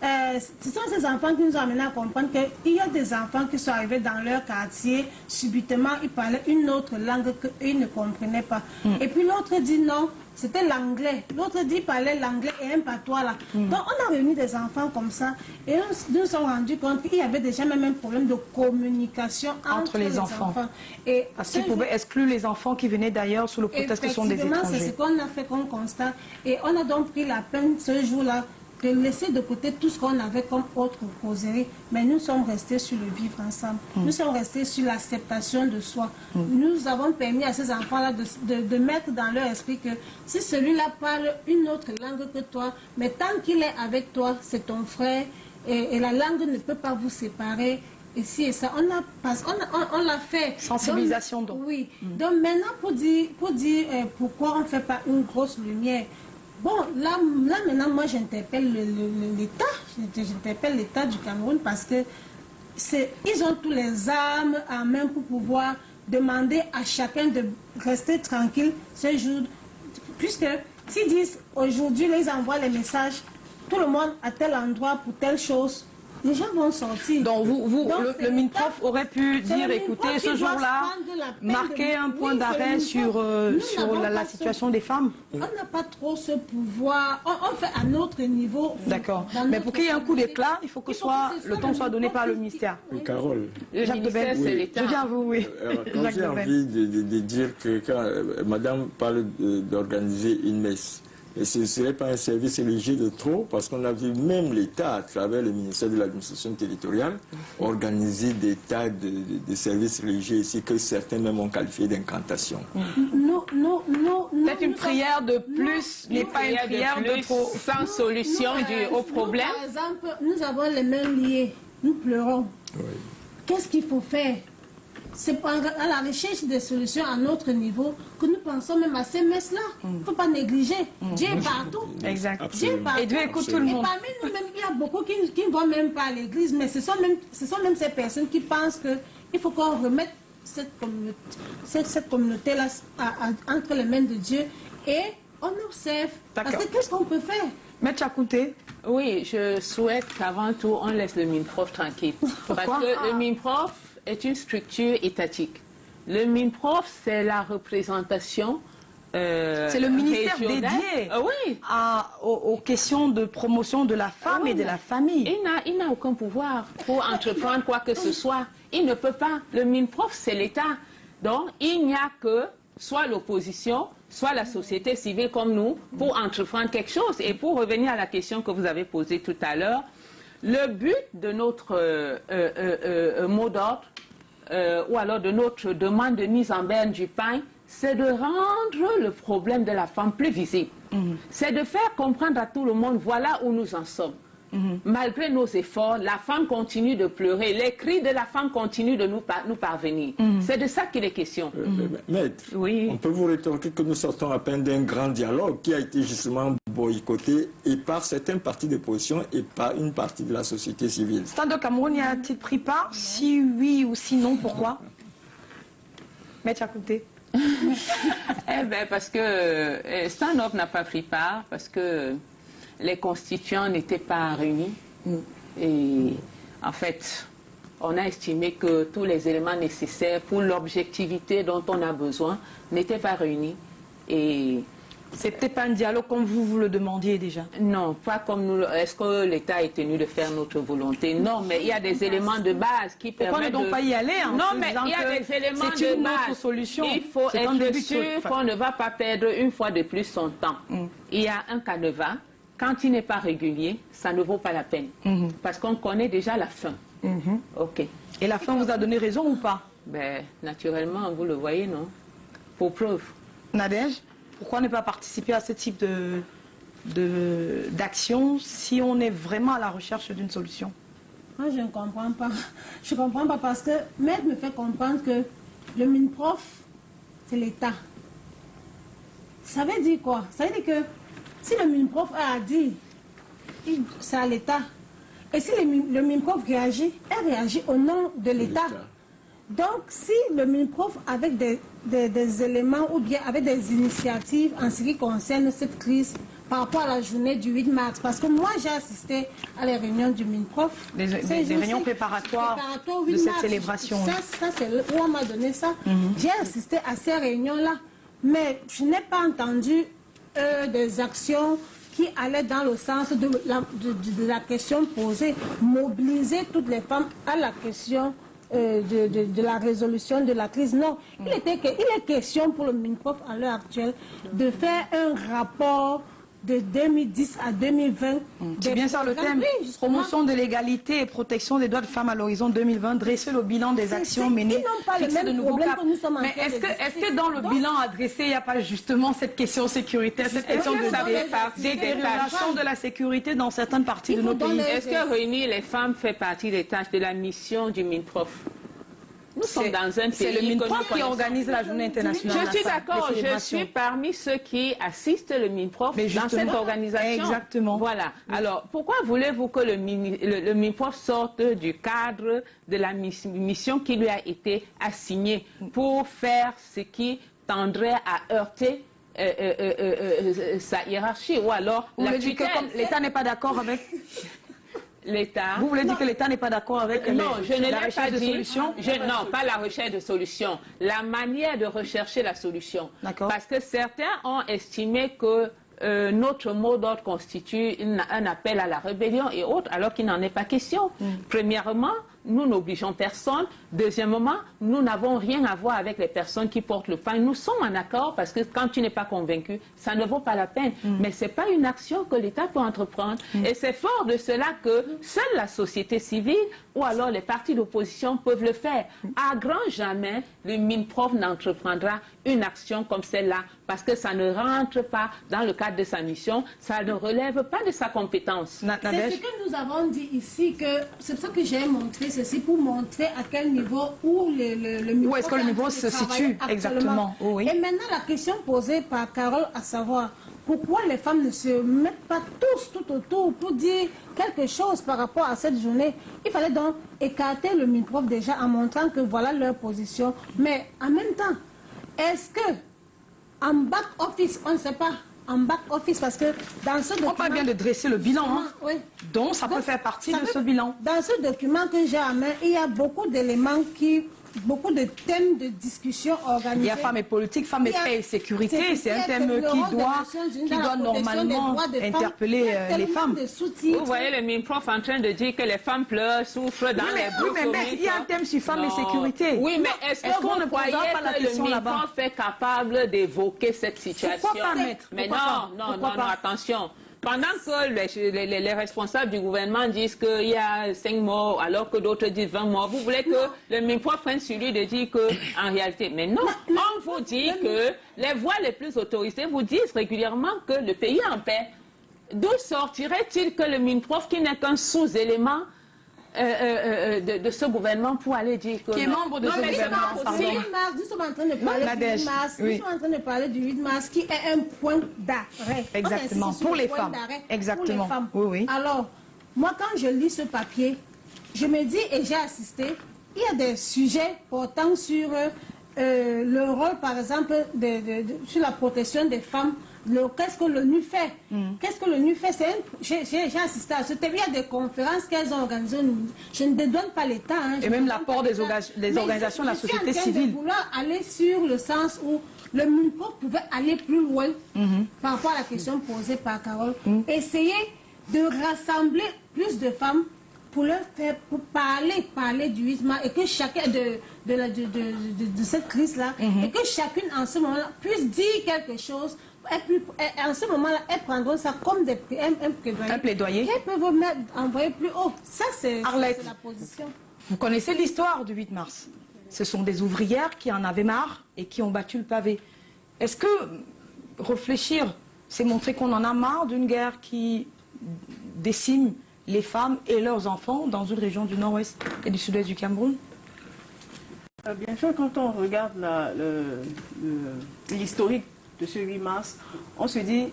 ce sont ces enfants qui nous ont amenés à comprendre qu'il y a des enfants qui sont arrivés dans leur quartier, subitement ils parlaient une autre langue qu'ils ne comprenaient pas. Et puis l'autre dit non, c'était l'anglais. L'autre dit parlait l'anglais et un patois là. Donc on a réuni des enfants comme ça et nous nous sommes rendus compte qu'il y avait déjà même un problème de communication entre les enfants. Et parce qu'ils pouvaient exclure les enfants qui venaient d'ailleurs sous le prétexte que ce sont des étrangers. C'est ce qu'on a fait comme constat. Et on a donc pris la peine ce jour-là de laisser de côté tout ce qu'on avait comme autre causerie, mais nous sommes restés sur le vivre ensemble. Nous sommes restés sur l'acceptation de soi. Nous avons permis à ces enfants-là de mettre dans leur esprit que si celui-là parle une autre langue que toi, mais tant qu'il est avec toi, c'est ton frère, et la langue ne peut pas vous séparer. Et si et ça, on l'a fait. Sensibilisation donc. Oui. Donc maintenant, pour dire pourquoi on ne fait pas une grosse lumière. Bon, là maintenant, moi j'interpelle l'État, j'interpelle l'État du Cameroun parce que ils ont tous les armes en main pour pouvoir demander à chacun de rester tranquille ce jour. Puisque s'ils disent aujourd'hui, ils envoient les messages, tout le monde à tel endroit pour telle chose, les gens vont sortir. Donc, le MINPROF aurait pu dire, écoutez, ce jour-là, marquer un point d'arrêt sur la situation des femmes. On n'a pas trop ce pouvoir. On fait à notre niveau. D'accord. Mais pour qu'il y ait un coup d'éclat, il faut que le temps soit donné par le ministère. Carole. Le ministère, c'est l'État. Je viens à vous, oui. Quand j'ai envie de dire que quand madame parle d'organiser une messe, et ce ne serait pas un service religieux de trop, parce qu'on a vu même l'État, à travers le ministère de l'administration territoriale, organiser des tas de services religieux ici que certains même ont qualifié d'incantation. C'est une prière de plus, n'est pas une prière de trop, sans solution au problème. Par exemple, nous avons les mains liées, nous pleurons. Oui. Qu'est-ce qu'il faut faire? C'est à la recherche des solutions à notre niveau que nous pensons même à ces messes-là. Il ne faut pas négliger. Dieu est partout. Exact. Dieu est partout. Et Dieu écoute tout le monde. Et parmi nous-mêmes, il y a beaucoup qui ne vont même pas à l'église, mais ce sont même ces personnes qui pensent qu'il faut qu'on remette cette communauté-là entre les mains de Dieu et on observe. Parce D'accord. que qu'est-ce qu'on peut faire? Maître Chakouté, Oui, je souhaite qu'avant tout, on laisse le MINPROF tranquille. Parce que le MINPROF est une structure étatique. Le MINPROF, c'est la représentation. c'est le ministère régionale. dédié Oui. aux questions de promotion de la femme et de la famille. Il n'a aucun pouvoir pour entreprendre quoi que ce soit. Il ne peut pas. Le MINPROF, c'est l'État. Donc, il n'y a que soit l'opposition, soit la société civile comme nous, pour entreprendre quelque chose. Et pour revenir à la question que vous avez posée tout à l'heure, le but de notre mot d'ordre, ou alors de notre demande de mise en berne du pain, c'est de rendre le problème de la femme plus visible. C'est de faire comprendre à tout le monde, voilà où nous en sommes. Malgré nos efforts, la femme continue de pleurer. Les cris de la femme continuent de nous parvenir. C'est de ça qu'il est question. Maître, Oui. on peut vous rétorquer que nous sortons à peine d'un grand dialogue qui a été justement boycotté et par certains partis d'opposition et par une partie de la société civile. Stand Up Cameroun y a-t-il pris part? Si oui ou sinon, pourquoi? Maître Chakouté. Eh bien, parce que Stand Up n'a pas pris part, parce que les constituants n'étaient pas réunis. Et en fait, on a estimé que tous les éléments nécessaires pour l'objectivité dont on a besoin n'étaient pas réunis. Et C'était pas un dialogue comme vous le demandiez déjà. non, pas comme nous. Est-ce que l'État est tenu de faire notre volonté? Non, mais il y a des éléments de base qui Pourquoi ne permettent donc pas y aller en Non, se mais disant il y a que des éléments c'est de une autre base. solution. Il faut C'est un être début de sûr enfin, qu'on ne va pas perdre une fois de plus son temps. Il y a un canevas. Quand il n'est pas régulier, ça ne vaut pas la peine. Parce qu'on connaît déjà la fin. OK. Et la fin vous a donné raison ou pas? Ben, naturellement, vous le voyez, non? Pour preuve. Nadège, pourquoi ne pas participer à ce type d'action si on est vraiment à la recherche d'une solution? Moi, je ne comprends pas. Je ne comprends pas parce que Maître me fait comprendre que le MINPROF, c'est l'État. Ça veut dire quoi? Ça veut dire que si le MINPROF a dit, c'est à l'État. Et si le MINPROF réagit, elle réagit au nom de l'État. Donc, si le MINPROF, avec des éléments ou bien avec des initiatives en ce qui concerne cette crise par rapport à la journée du 8 mars, parce que moi, j'ai assisté à les réunions du MINPROF. Des réunions préparatoires de cette célébration. Ça c'est où on m'a donné ça. J'ai assisté à ces réunions-là, mais je n'ai pas entendu des actions qui allaient dans le sens de la question posée, mobiliser toutes les femmes à la question de la résolution de la crise. Non, il est question pour le MINPROF à l'heure actuelle de faire un rapport de 2010 à 2020. C'est bien ça le thème. Oui, justement. Promotion de l'égalité et protection des droits de femmes à l'horizon 2020. Dresser le bilan des actions menées. Ils n'ont pas le fixer même de nouveaux problème caps. que nous sommes en Mais train est-ce de que dans le bilan adressé, il n'y a pas justement cette question sécuritaire, cette question de détérioration de la sécurité dans certaines parties de nos pays? Est-ce que réunir les femmes fait partie des tâches de la mission du MINPROF? Nous sommes dans un pays C'est le que nous MINPROF qui connaissons. organise la journée internationale. Je suis de la femme, d'accord, les je célébrations. suis parmi ceux qui assistent le MINPROF Mais dans justement, cette organisation. exactement. Voilà. Alors, pourquoi voulez-vous que le MINPROF sorte du cadre de la mission qui lui a été assignée pour faire ce qui tendrait à heurter sa hiérarchie ou alors Vous la voulez dire que tutelle. comme l'État n'est pas d'accord avec... L'État. Vous voulez dire que l'État n'est pas d'accord avec Non, je ne la l'ai pas recherche de dit. solutions? Non, pas la recherche de solutions. La manière de rechercher la solution. D'accord. Parce que certains ont estimé que notre mot d'ordre constitue un appel à la rébellion et autres, alors qu'il n'en est pas question. Premièrement, nous n'obligeons personne. Deuxièmement, nous n'avons rien à voir avec les personnes qui portent le pain. Nous sommes en accord parce que quand tu n'es pas convaincu, ça ne vaut pas la peine. Mais ce n'est pas une action que l'État peut entreprendre. Et c'est fort de cela que seule la société civile ou alors les partis d'opposition peuvent le faire. À grand jamais, le MINPROF n'entreprendra une action comme celle-là parce que ça ne rentre pas dans le cadre de sa mission, ça ne relève pas de sa compétence. C'est ce que nous avons dit ici, que c'est pour ça que j'ai montré ceci, pour montrer à quel niveau où le MINPROF Où est-ce que le niveau se situe exactement? Oui. Et maintenant, la question posée par Carole, à savoir, pourquoi les femmes ne se mettent pas tous tout autour pour dire quelque chose par rapport à cette journée? Il fallait donc écarter le MINPROF déjà en montrant que voilà leur position. Mais en même temps, est-ce que En back-office, on ne sait pas. En back-office, parce que dans ce document... On parle bien de dresser le bilan, hein. Oui. Donc ça peut faire partie de ce bilan. Dans ce document que j'ai en main, il y a beaucoup d'éléments beaucoup de thèmes de discussion organisés. Il y a femmes et politique, femmes et paix et sécurité. C'est un thème qui doit normalement interpeller les femmes. Vous voyez le MINPROF en train de dire que les femmes pleurent, souffrent dans les bouches. Oui, mais il y a un thème sur femmes et sécurité. Oui, mais est-ce que vous croyez que le MINPROF est capable d'évoquer cette situation? Pourquoi pas, maître? Mais non, attention. Pendant que les responsables du gouvernement disent qu'il y a 5 morts, alors que d'autres disent 20 morts, vous voulez que le MINPROF prenne celui de dire qu'en réalité, mais non, on vous dit que les voix les plus autorisées vous disent régulièrement que le pays est en paix. D'où sortirait-il que le MINPROF, qui n'est qu'un sous-élément de ce gouvernement, pour aller dire que... Qui est membre de ce gouvernement, pardon. Nous sommes en train de parler du 8 mars. Nous sommes en train de parler du 8 mars, qui est un point d'arrêt. Exactement, pour les femmes. Exactement. Oui. Alors, moi, quand je lis ce papier, je me dis, et j'ai assisté, il y a des sujets portant sur le rôle, par exemple, sur la protection des femmes. Qu'est-ce que l'ONU fait? Qu'est-ce que l'ONU fait? J'ai assisté à ce thème. Il y a des conférences qu'elles ont organisées. Je ne dédouane pas l'État. Hein, et même l'apport des organisations de la société civile. Je vouloir aller sur le sens où le MINPROF pouvait aller plus loin par rapport à la question posée par Carole. Essayer de rassembler plus de femmes pour leur faire parler du 8 mars et que chacun de cette crise-là, et que chacune en ce moment-là puisse dire quelque chose. En ce moment-là, elles prendront ça comme un plaidoyer. Qu'elles peuvent envoyer plus haut. Ça, c'est la position. Vous connaissez l'histoire du 8 mars. Ce sont des ouvrières qui en avaient marre et qui ont battu le pavé. Est-ce que réfléchir, c'est montrer qu'on en a marre d'une guerre qui décime les femmes et leurs enfants dans une région du nord-ouest et du sud-ouest du Cameroun? Bien sûr, quand on regarde l'historique de ce 8 mars, on se dit,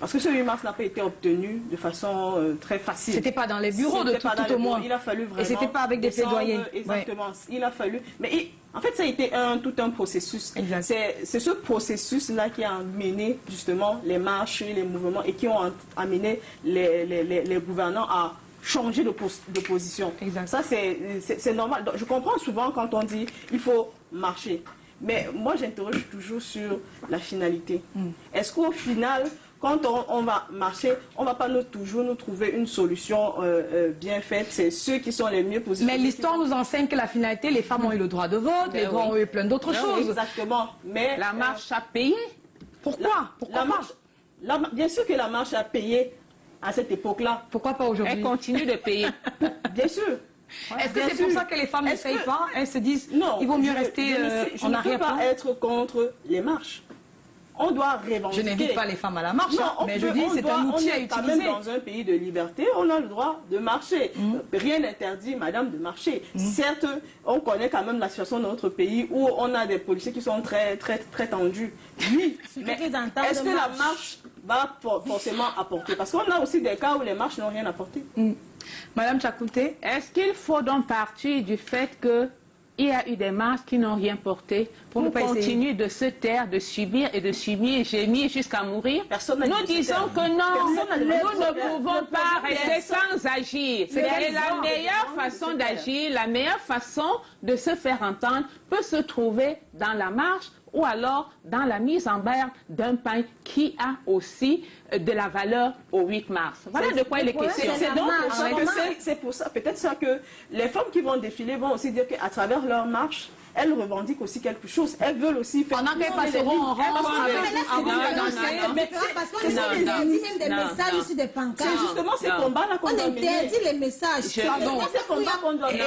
parce que ce 8 mars n'a pas été obtenu de façon très facile. C'était pas dans les bureaux de tout au moins. Il a fallu vraiment... Et c'était pas avec des plaidoyers. Exactement. Ouais. Il a fallu... Mais en fait, ça a été tout un processus. C'est ce processus-là qui a amené justement les marches, les mouvements et qui ont amené les gouvernants à changer de position. Exact. Ça, c'est normal. Donc, je comprends souvent quand on dit il faut marcher. Mais moi, j'interroge toujours sur la finalité. Est-ce qu'au final, quand on va marcher, on ne va pas toujours nous trouver une solution bien faite? C'est ceux qui sont les mieux positionnés. Mais l'histoire nous enseigne que la finalité, les femmes ont eu le droit de vote, les droits ont eu plein d'autres choses. Exactement. Mais la marche a payé. Pourquoi bien sûr que la marche a payé à cette époque-là. Pourquoi pas aujourd'hui? Elle continue de payer. Bien sûr. Est-ce que c'est pour ça que les femmes ne payent pas? Elles se disent, non, il vaut mieux rester en arrière-plan. Je ne peux pas être contre les marches. On doit revendiquer. Je n'invite pas les femmes à la marche, mais je dis c'est un outil à utiliser. Quand même dans un pays de liberté, on a le droit de marcher. Rien n'interdit, madame, de marcher. Certes, on connaît quand même la situation de notre pays où on a des policiers qui sont très tendus. Oui, mais est-ce que la marche va forcément apporter? Parce qu'on a aussi des cas où les marches n'ont rien apporté. Madame Tchakouté, est-ce qu'il faut donc partir du fait qu'il y a eu des marches qui n'ont rien porté pour continuer de se taire, de subir et de subir, gémir jusqu'à mourir? Nous disons que non, nous ne pouvons pas rester sans agir. Et la meilleure façon d'agir, la meilleure façon de se faire entendre peut se trouver dans la marche ou alors dans la mise en berne d'un pain qui a aussi de la valeur au 8 mars. Voilà de quoi il est question. C'est pour ça, peut-être ça que les femmes qui vont défiler vont aussi dire qu'à travers leur marche, elles revendiquent aussi quelque chose. Elles veulent aussi faire... Pendant qu'elles passeront en rang... C'est justement ces combats-là qu'on doit mener. On interdit les messages. C'est ces combats qu'on doit mener.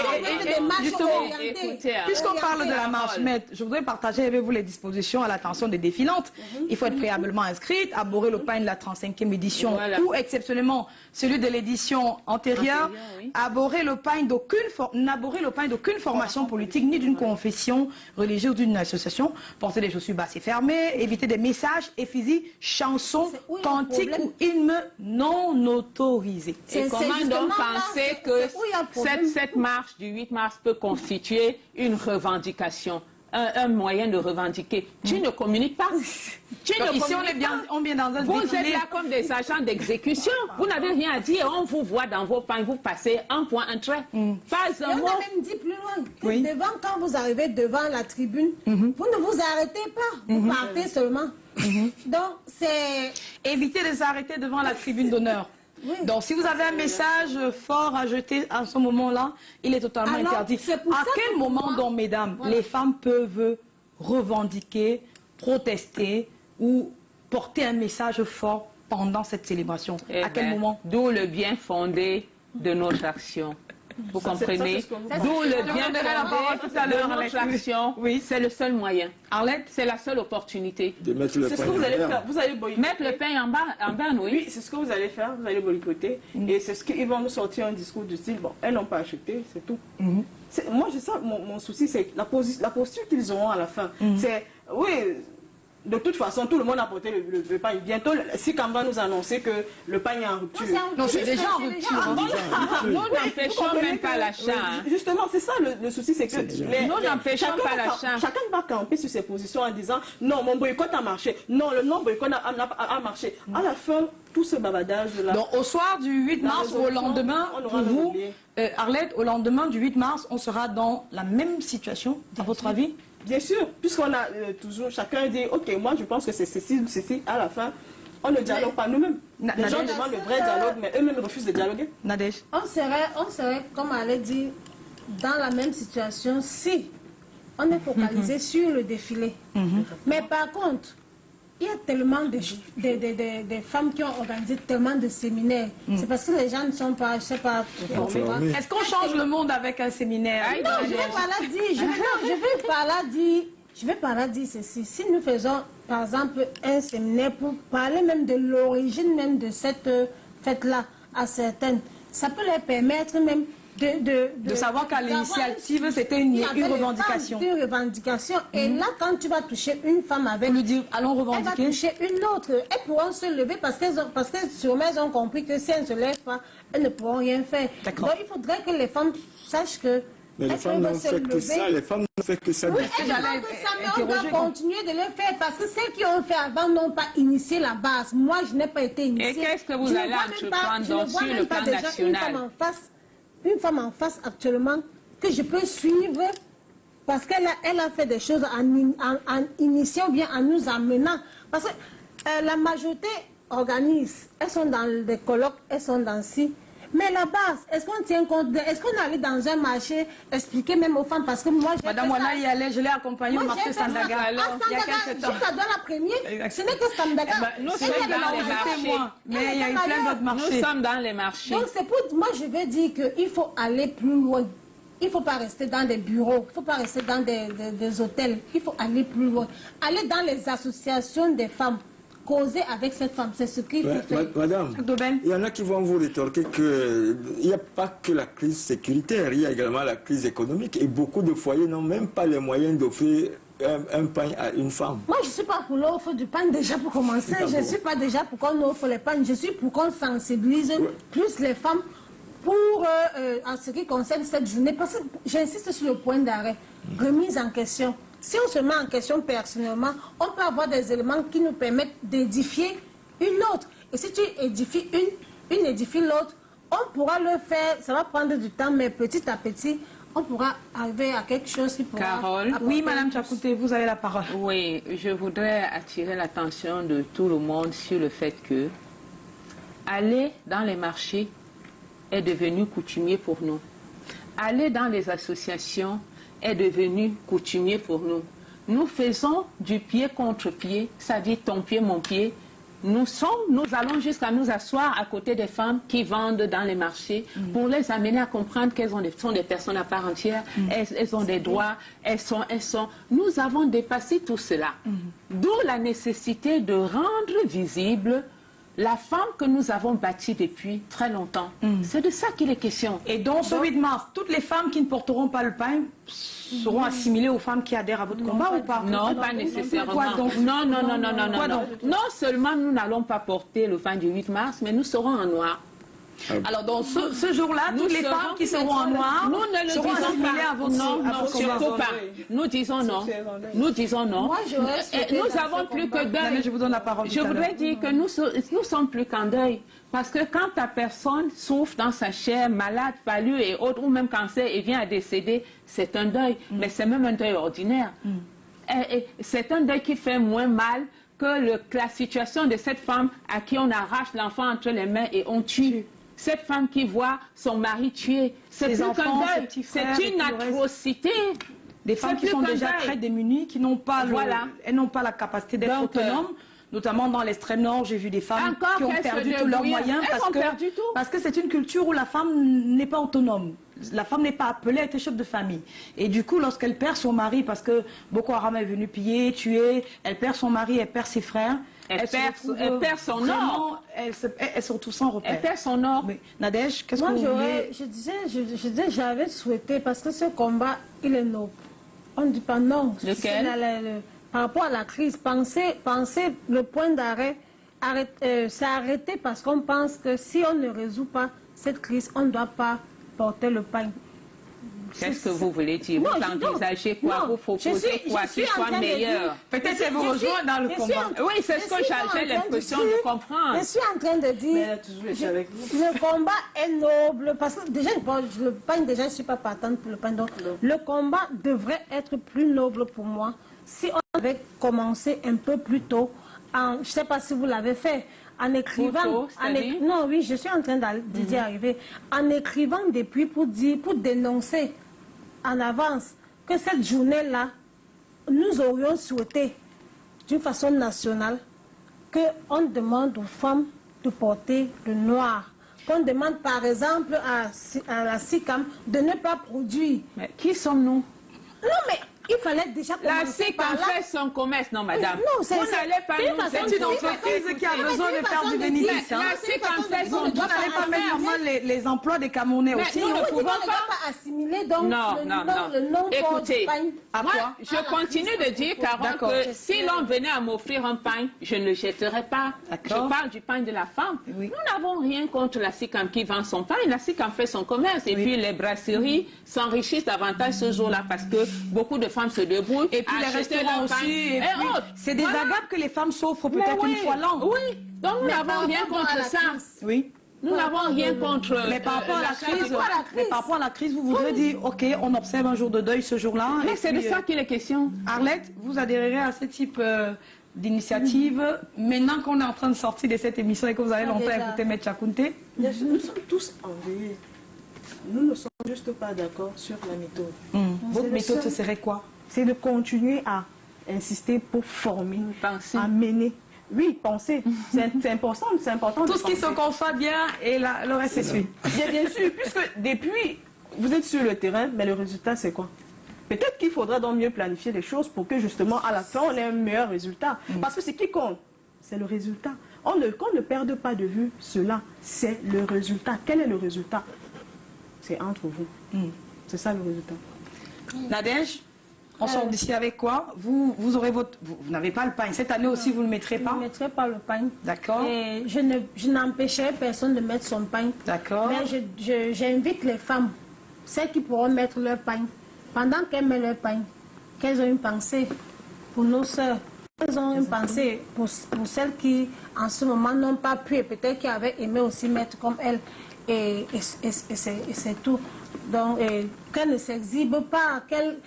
Puisqu'on parle de la marche, maître, je voudrais partager avec vous les dispositions à l'attention des défilantes. Il faut être préalablement inscrite, aborder le pain de la 35e édition ou exceptionnellement celui de l'édition antérieure, n'aborder le pain d'aucune formation politique ni d'une confession religieuse ou d'une association, porter des chaussures basses et fermées, éviter des messages, effigies, chansons, cantiques ou hymnes non autorisés. Et comment donc penser que cette marche du 8 mars peut constituer une revendication? un moyen de revendiquer. Tu ne communiques pas. Tu Donc ne ici, communiques pas. on vient dans un Vous défilé. êtes là comme des agents d'exécution. Vous n'avez rien à dire. On vous voit dans vos pagnes. Vous passez un point, un trait. Pas Et un on mot. a même dit plus loin que Oui. devant, quand vous arrivez devant la tribune, vous ne vous arrêtez pas, vous partez seulement. Donc, c'est... Évitez de s'arrêter devant la tribune d'honneur. Oui. Donc, si vous avez un message fort à jeter à ce moment-là, il est totalement Alors, interdit. c'est pour À ça quel que moment, moi- donc, mesdames, Voilà. les femmes peuvent revendiquer, protester ou porter un message fort pendant cette célébration? Eh À quel ben, moment? D'où le bien fondé de notre action. Vous comprenez? c'est ce que vous D'où le Je bien vous donnerai la parole fondé tout à l'heure, de Alex. notre action. Oui. C'est le seul moyen. Arlette? C'est la seule opportunité. De mettre le C'est ce point que vous allez derrière. faire. Vous allez boycotter. Mettre le pain en berne, oui. Oui, c'est ce que vous allez faire. Vous allez boycotter. Et c'est ce qu'ils vont nous sortir un discours du style, bon, elles n'ont pas acheté, c'est tout. Moi, je sais, mon souci, c'est la posture qu'ils auront à la fin. C'est, oui, de toute façon, tout le monde a porté le pain. Bientôt, si Kamba nous annoncer que le pain est en rupture. Non, c'est déjà en rupture. hein. Nous n'empêchons même pas l'achat. hein. Justement, c'est ça le souci, c'est que Nous n'empêchons pas l'achat. chacun va camper sur ses positions en disant non, mon boycott a marché, non, le non-boycott a marché. À la fin, tout ce bavardage-là. Donc, au soir du 8 La mars ou au résolution, lendemain, on aura pour le vous, oublié. Arlette, au lendemain du 8 mars, on sera dans la même situation, à votre avis? Bien sûr, puisqu'on a toujours, chacun dit, ok, moi je pense que c'est ceci ou ceci, à la fin, on ne dialogue pas nous-mêmes. Les gens Nadège. demandent le vrai dialogue, mais eux-mêmes refusent de dialoguer. Nadège? On serait, comme elle dit, dans la même situation si on est focalisé sur le défilé. Mais par contre, il y a tellement de femmes qui ont organisé tellement de séminaires. C'est parce que les gens ne sont pas, je sais pas, Formés. Est-ce qu'on change le monde avec un séminaire? Non, je vais pas la dire. Je vais pas la dire ceci. Si nous faisons, par exemple, un séminaire pour parler même de l'origine même de cette fête-là à certaines, ça peut leur permettre même De savoir qu'à d'avoir l'initiative, c'était une il y avait les revendication. femmes, une revendication. Et là, quand tu vas toucher une femme avec... Pour lui dire, allons Elle va revendiquer. toucher une autre. Elles pourront se lever parce que sûrement elles ont compris que si elles ne se lèvent pas, elles ne pourront rien faire. D'accord. Donc il faudrait que les femmes sachent que Mais les elles femmes peuvent n'ont se fait que lever. ça. Les femmes n'ont fait que ça. Oui, que elles j'allais font que ça, mais on interroger doit quand- continuer de le faire parce que celles qui ont fait avant n'ont pas initié la base. Moi, je n'ai pas été initiée. Et qu'est-ce que vous Je ne allez vois même entreprendre je ne donc vois sur même le pas plan déjà national? Une femme en face actuellement que je peux suivre parce qu'elle a fait des choses en initiant ou bien en nous amenant. Parce que la majorité organise, elles sont dans des colloques, elles sont dans ci. Mais la base, est-ce qu'on tient compte est-ce qu'on allait dans un marché expliquer même aux femmes parce que moi j'ai Madame fait ça. Wana y allait, je l'ai accompagnée au Moi, marché j'ai fait ça. Sandaga. À Il y a Sandaga, quelques temps. jusqu'à dans la première, ce n'est que Sandaga. Eh ben, nous Et sommes il y a dans des les marchés. marchés, mais il y a eu plein d'autres Nous marchés. sommes dans les marchés. Donc c'est pour moi je veux dire qu'il faut aller plus loin. Il ne faut pas rester dans des bureaux, il ne faut pas rester dans des hôtels, il faut aller plus loin. Aller dans les associations des femmes, causer avec cette femme, c'est ce qu'il faut Ouais, faire. Madame, Doben. il y en a qui vont vous rétorquer qu'il n'y a pas que la crise sécuritaire, il y a également la crise économique et beaucoup de foyers n'ont même pas les moyens d'offrir un pain à une femme. Moi, je ne suis pas pour l'offre du pain déjà pour commencer. Ah Je bon? ne suis pas déjà pour qu'on offre les pains. Je suis pour qu'on sensibilise plus les femmes pour en ce qui concerne cette journée. Parce que j'insiste sur le point d'arrêt. Remise en question. Si on se met en question personnellement, on peut avoir des éléments qui nous permettent d'édifier une autre. Et si tu édifies une édifie l'autre, on pourra le faire. Ça va prendre du temps, mais petit à petit, on pourra arriver à quelque chose qui pourra... Carole. apporter Oui, Madame plus. Tchakouté, vous avez la parole. Oui, je voudrais attirer l'attention de tout le monde sur le fait que aller dans les marchés est devenu coutumier pour nous. Aller dans les associations est devenu coutumier pour nous. Nous faisons du pied contre pied, c'est-à-dire ton pied, mon pied. Nous allons jusqu'à nous asseoir à côté des femmes qui vendent dans les marchés pour les amener à comprendre qu'elles sont des personnes à part entière, elles ont des droits, elles sont. Nous avons dépassé tout cela. D'où la nécessité de rendre visible la femme que nous avons bâtie depuis très longtemps. C'est de ça qu'il est question. Et donc, ce 8 mars, toutes les femmes qui ne porteront pas le pain seront assimilées aux femmes qui adhèrent à votre combat ou pas? Non, pas nécessairement. Pourquoi donc? Non. Pourquoi Non donc? seulement nous n'allons pas porter le pain du 8 mars, mais nous serons en noir. Alors, dans ce jour-là, Nous toutes les serons- femmes qui seront en noir Nous ne le seront disons assimilées pas. à votre Non, à non, votre surtout combat. pas. Nous disons non. Nous disons non. Moi, j'aurais souhaité Nous dans avons ce plus combat. que deuil. Jamais je vous donne la parole. Je tout à voudrais l'heure. dire que nous sommes plus qu'en deuil. Parce que quand ta personne souffre dans sa chair, malade, palue et autres, ou même cancer, et vient à décéder, c'est un deuil. Mais c'est même un deuil ordinaire. Et c'est un deuil qui fait moins mal que la situation de cette femme à qui on arrache l'enfant entre les mains et on tue. Cette femme qui voit son mari tué. C'est Ses plus enfants, qu'un ses deuil. petits frères C'est et une tout le reste. atrocité. Des femmes C'est qui sont plus qu'un déjà deuil. très démunies, qui n'ont pas, Voilà. elles n'ont pas la capacité d'être Donc, autonomes. Notamment dans l'extrême nord, j'ai vu des femmes Encore qui ont qu'elles perdu se tous leurs débrouillent. moyens Elles ont perdu tout. parce que c'est une culture où la femme n'est pas autonome. La femme n'est pas appelée à être chef de famille. Et du coup, lorsqu'elle perd son mari, parce que Boko Haram est venu piller, tuer, elle perd son mari, elle perd ses frères. Elle se perd- retrouve elle perd son vraiment- or. Elles se retrouvent sans repère. Elle fait son or. Mais, Nadège, qu'est-ce que Moi, vous voulez je disais, j'avais souhaité, parce que ce combat, il est noble. On ne dit pas non. Lequel? Par rapport à la crise, pensez le point d'arrêt, c'est arrêter parce qu'on pense que si on ne résout pas cette crise, on ne doit pas porter le pain. Qu'est-ce que vous voulez dire? Non, Vous envisagez quoi? non, Vous proposez quoi je suis qui en soit train de meilleur? dire- Peut-être je qu'elle vous suis- rejoint dans le je combat. suis en- Oui, c'est ce que je suis j'ai en train l'impression dire- de comprendre. Je suis en train de Mais dire, elle a toujours été avec vous. le combat est noble, parce que déjà, le pain, déjà, je ne suis pas partante pour le pain. Donc, le combat devrait être plus noble pour moi si on avait commencé un peu plus tôt. Je ne sais pas si vous l'avez fait. En écrivant, tôt, c'est-à-dire? non, oui, je suis en train d'y arriver. En écrivant depuis pour dénoncer en avance que cette journée-là, nous aurions souhaité, d'une façon nationale, qu'on demande aux femmes de porter le noir. Qu'on demande par exemple à la SICAM de ne pas produire. Mais qui sommes-nous? Non, mais il fallait déjà La commencer SIC par en là. fait son commerce, non madame. Non, Vous n'allez pas nous C'est une entreprise qui a besoin de faire du bénéfice. hein. La SIC en fait son Vous n'allez pas mettre en main les emplois des Camerounais Mais aussi. nous ne On ne pouvons doit pas. pas assimiler donc Non, non, non. le nom Écoutez, À moi, quoi? je continue de dire, Carole, D'accord. que si l'on venait à m'offrir un pain, je ne le jetterais pas. Je D'accord. parle du pain de la femme. Oui. Nous n'avons rien contre la SICAM qui vend son pain. La SICAM fait son commerce. Et Oui. puis les brasseries s'enrichissent davantage ce jour-là parce que beaucoup de femmes se débrouillent. Et puis à les acheter restaurants leur pain aussi. et et puis, autres. C'est des Voilà. agapes que les femmes s'offrent Mais peut-être oui. une fois l'an. Oui, donc nous n'avons rien contre ça. Oui. Nous n'avons rien contre. Mais par rapport à la crise, par rapport à la mais par rapport à la crise, vous voudrez dire, ok, on observe un jour de deuil ce jour-là. Mais et c'est de puis, ça qu'il est question. Arlette, vous adhérerez à ce type d'initiative. Maintenant qu'on est en train de sortir de cette émission et que vous avez longtemps déjà. écouté Maître Chakounte, Bien sûr, nous sommes tous endeuillés. Nous ne sommes juste pas d'accord sur la méthode. votre le méthode, ce seul. serait quoi? C'est de continuer à insister pour former, Penser. à mener. Oui, penser. C'est important, c'est important. Tout de ce qui se penser. conçoit bien et le reste c'est suit. Bien sûr, puisque depuis, vous êtes sur le terrain, mais le résultat, c'est quoi? Peut-être qu'il faudra donc mieux planifier les choses pour que justement, à la fin, on ait un meilleur résultat. Parce que ce qui compte, c'est le résultat. Qu'on ne perde pas de vue cela, c'est le résultat. Quel est le résultat? C'est entre vous. C'est ça le résultat. Nadège, on sort d'ici avec quoi? Vous aurez votre... Vous n'avez pas le pain. Cette année aussi, vous ne le mettrez Je pas? ne mettrai pas le pain. D'accord. Et je n'empêcherai personne de mettre son pain. D'accord. Mais j'invite les femmes, celles qui pourront mettre leur pain, pendant qu'elles mettent leur pain, qu'elles ont une pensée pour nos sœurs. Elles ont une pensée pour celles qui, en ce moment, n'ont pas pu et peut-être qui avaient aimé aussi mettre comme elles. Et c'est tout. Donc, qu'elles ne s'exhibent pas, qu'elles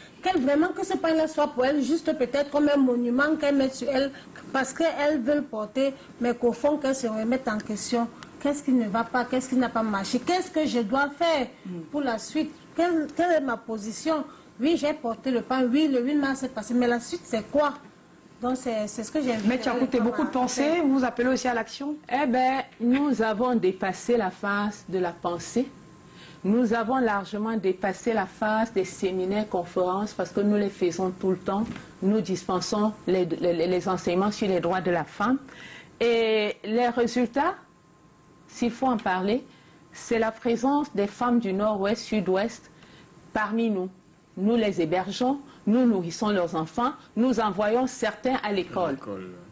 vraiment que ce pain-là soit pour elles juste peut-être comme un monument qu'elles mettent sur elles parce qu'elles veulent porter, mais qu'au fond, qu'elles se remettent en question. Qu'est-ce qui ne va pas, qu'est-ce qui n'a pas marché, qu'est-ce que je dois faire pour la suite, quelle est ma position. Oui, j'ai porté le pain, oui, le 8 mars est passé, mais la suite, c'est quoi? Donc, c'est ce que j'ai vu. Maître Chakounte, beaucoup de pensées. Vous vous appelez aussi à l'action? Eh bien, nous avons dépassé la phase de la pensée. Nous avons largement dépassé la phase des séminaires, conférences, parce que nous les faisons tout le temps. Nous dispensons les enseignements sur les droits de la femme. Et les résultats, s'il faut en parler, c'est la présence des femmes du nord-ouest, sud-ouest parmi nous. Nous les hébergeons, nous nourrissons leurs enfants, nous envoyons certains à l'école.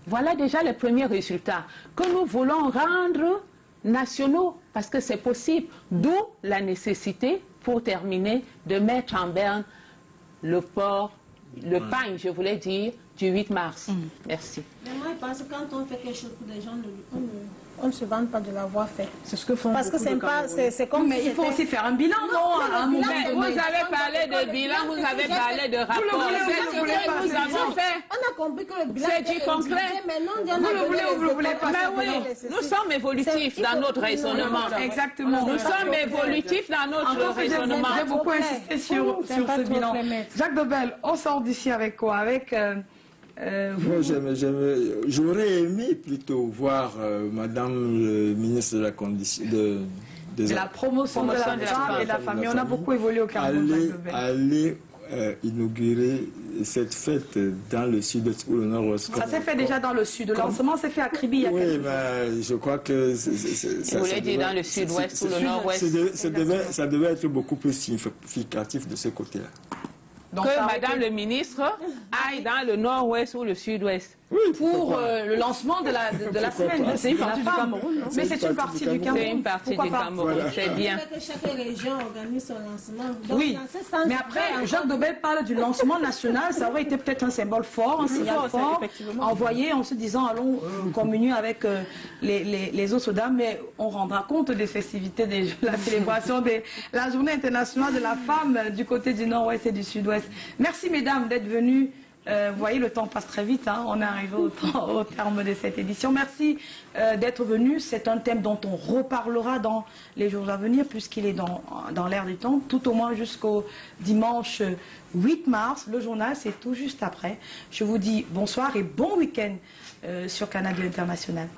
Voilà déjà les premiers résultats que nous voulons rendre nationaux, parce que c'est possible. D'où la nécessité, pour terminer, de mettre en berne le port, le pagne, je voulais dire, du 8 mars. Merci. Mais moi, je pense que quand on fait quelque chose pour des gens, on ne se vante pas de l'avoir fait. C'est ce que font Parce que beaucoup de c'est comme Mais si il faut c'était- aussi faire un bilan, non, à un moment Mais vous donné. avez parlé de bilan, vous avez parlé de rapport. C'est ce que nous avons fait. On a compris que le bilan C'est du était concret. rédigé, maintenant, on dit on a Vous le donné voulez les ou vous le voulez étapes pas, à Mais suivre, oui, c'est- nous sommes évolutifs dans notre raisonnement. Exactement. Nous sommes évolutifs dans notre Encore, raisonnement. j'ai beaucoup insisté sur ce bilan. Jacques Dobel, on sort d'ici avec quoi? Avec Moi, j'aurais aimé plutôt voir Madame le ministre de la Condition des la promotion de la Promotion de la femme femme et de la famille. On a beaucoup évolué au Cameroun, Jacques Dobel. aller inaugurer cette fête dans le sud-est ou le nord-ouest. Ça s'est fait déjà dans le sud. Le lancement s'est fait à Kribi il y a Oui, quelques jours. mais je crois que... Vous voulez dire dans le sud-ouest ou le nord-ouest? Ça devait être beaucoup plus significatif de ce côté-là. Donc, Que ça a Madame été le ministre aille dans le nord-ouest ou le sud-ouest. pour le lancement de la semaine. C'est une partie du Cameroun. Mais c'est une partie du Cameroun. C'est une partie Pourquoi du pas? Cameroun, c'est bien. Que chaque région organise son lancement. Donc, Oui, dans ce sens, mais après, Jacques Dobel parle du lancement national, ça aurait été peut-être un symbole fort, un signal fort, envoyé en se disant allons communier avec les autres dames, mais on rendra compte des festivités, de la célébration de la journée internationale de la femme du côté du nord-ouest et du sud-ouest. Merci mesdames d'être venues. Vous voyez, le temps passe très vite, hein. On est arrivé au terme de cette édition. Merci d'être venus. C'est un thème dont on reparlera dans les jours à venir, puisqu'il est dans l'air du temps, tout au moins jusqu'au dimanche 8 mars. Le journal, c'est tout juste après. Je vous dis bonsoir et bon week-end sur Canal International.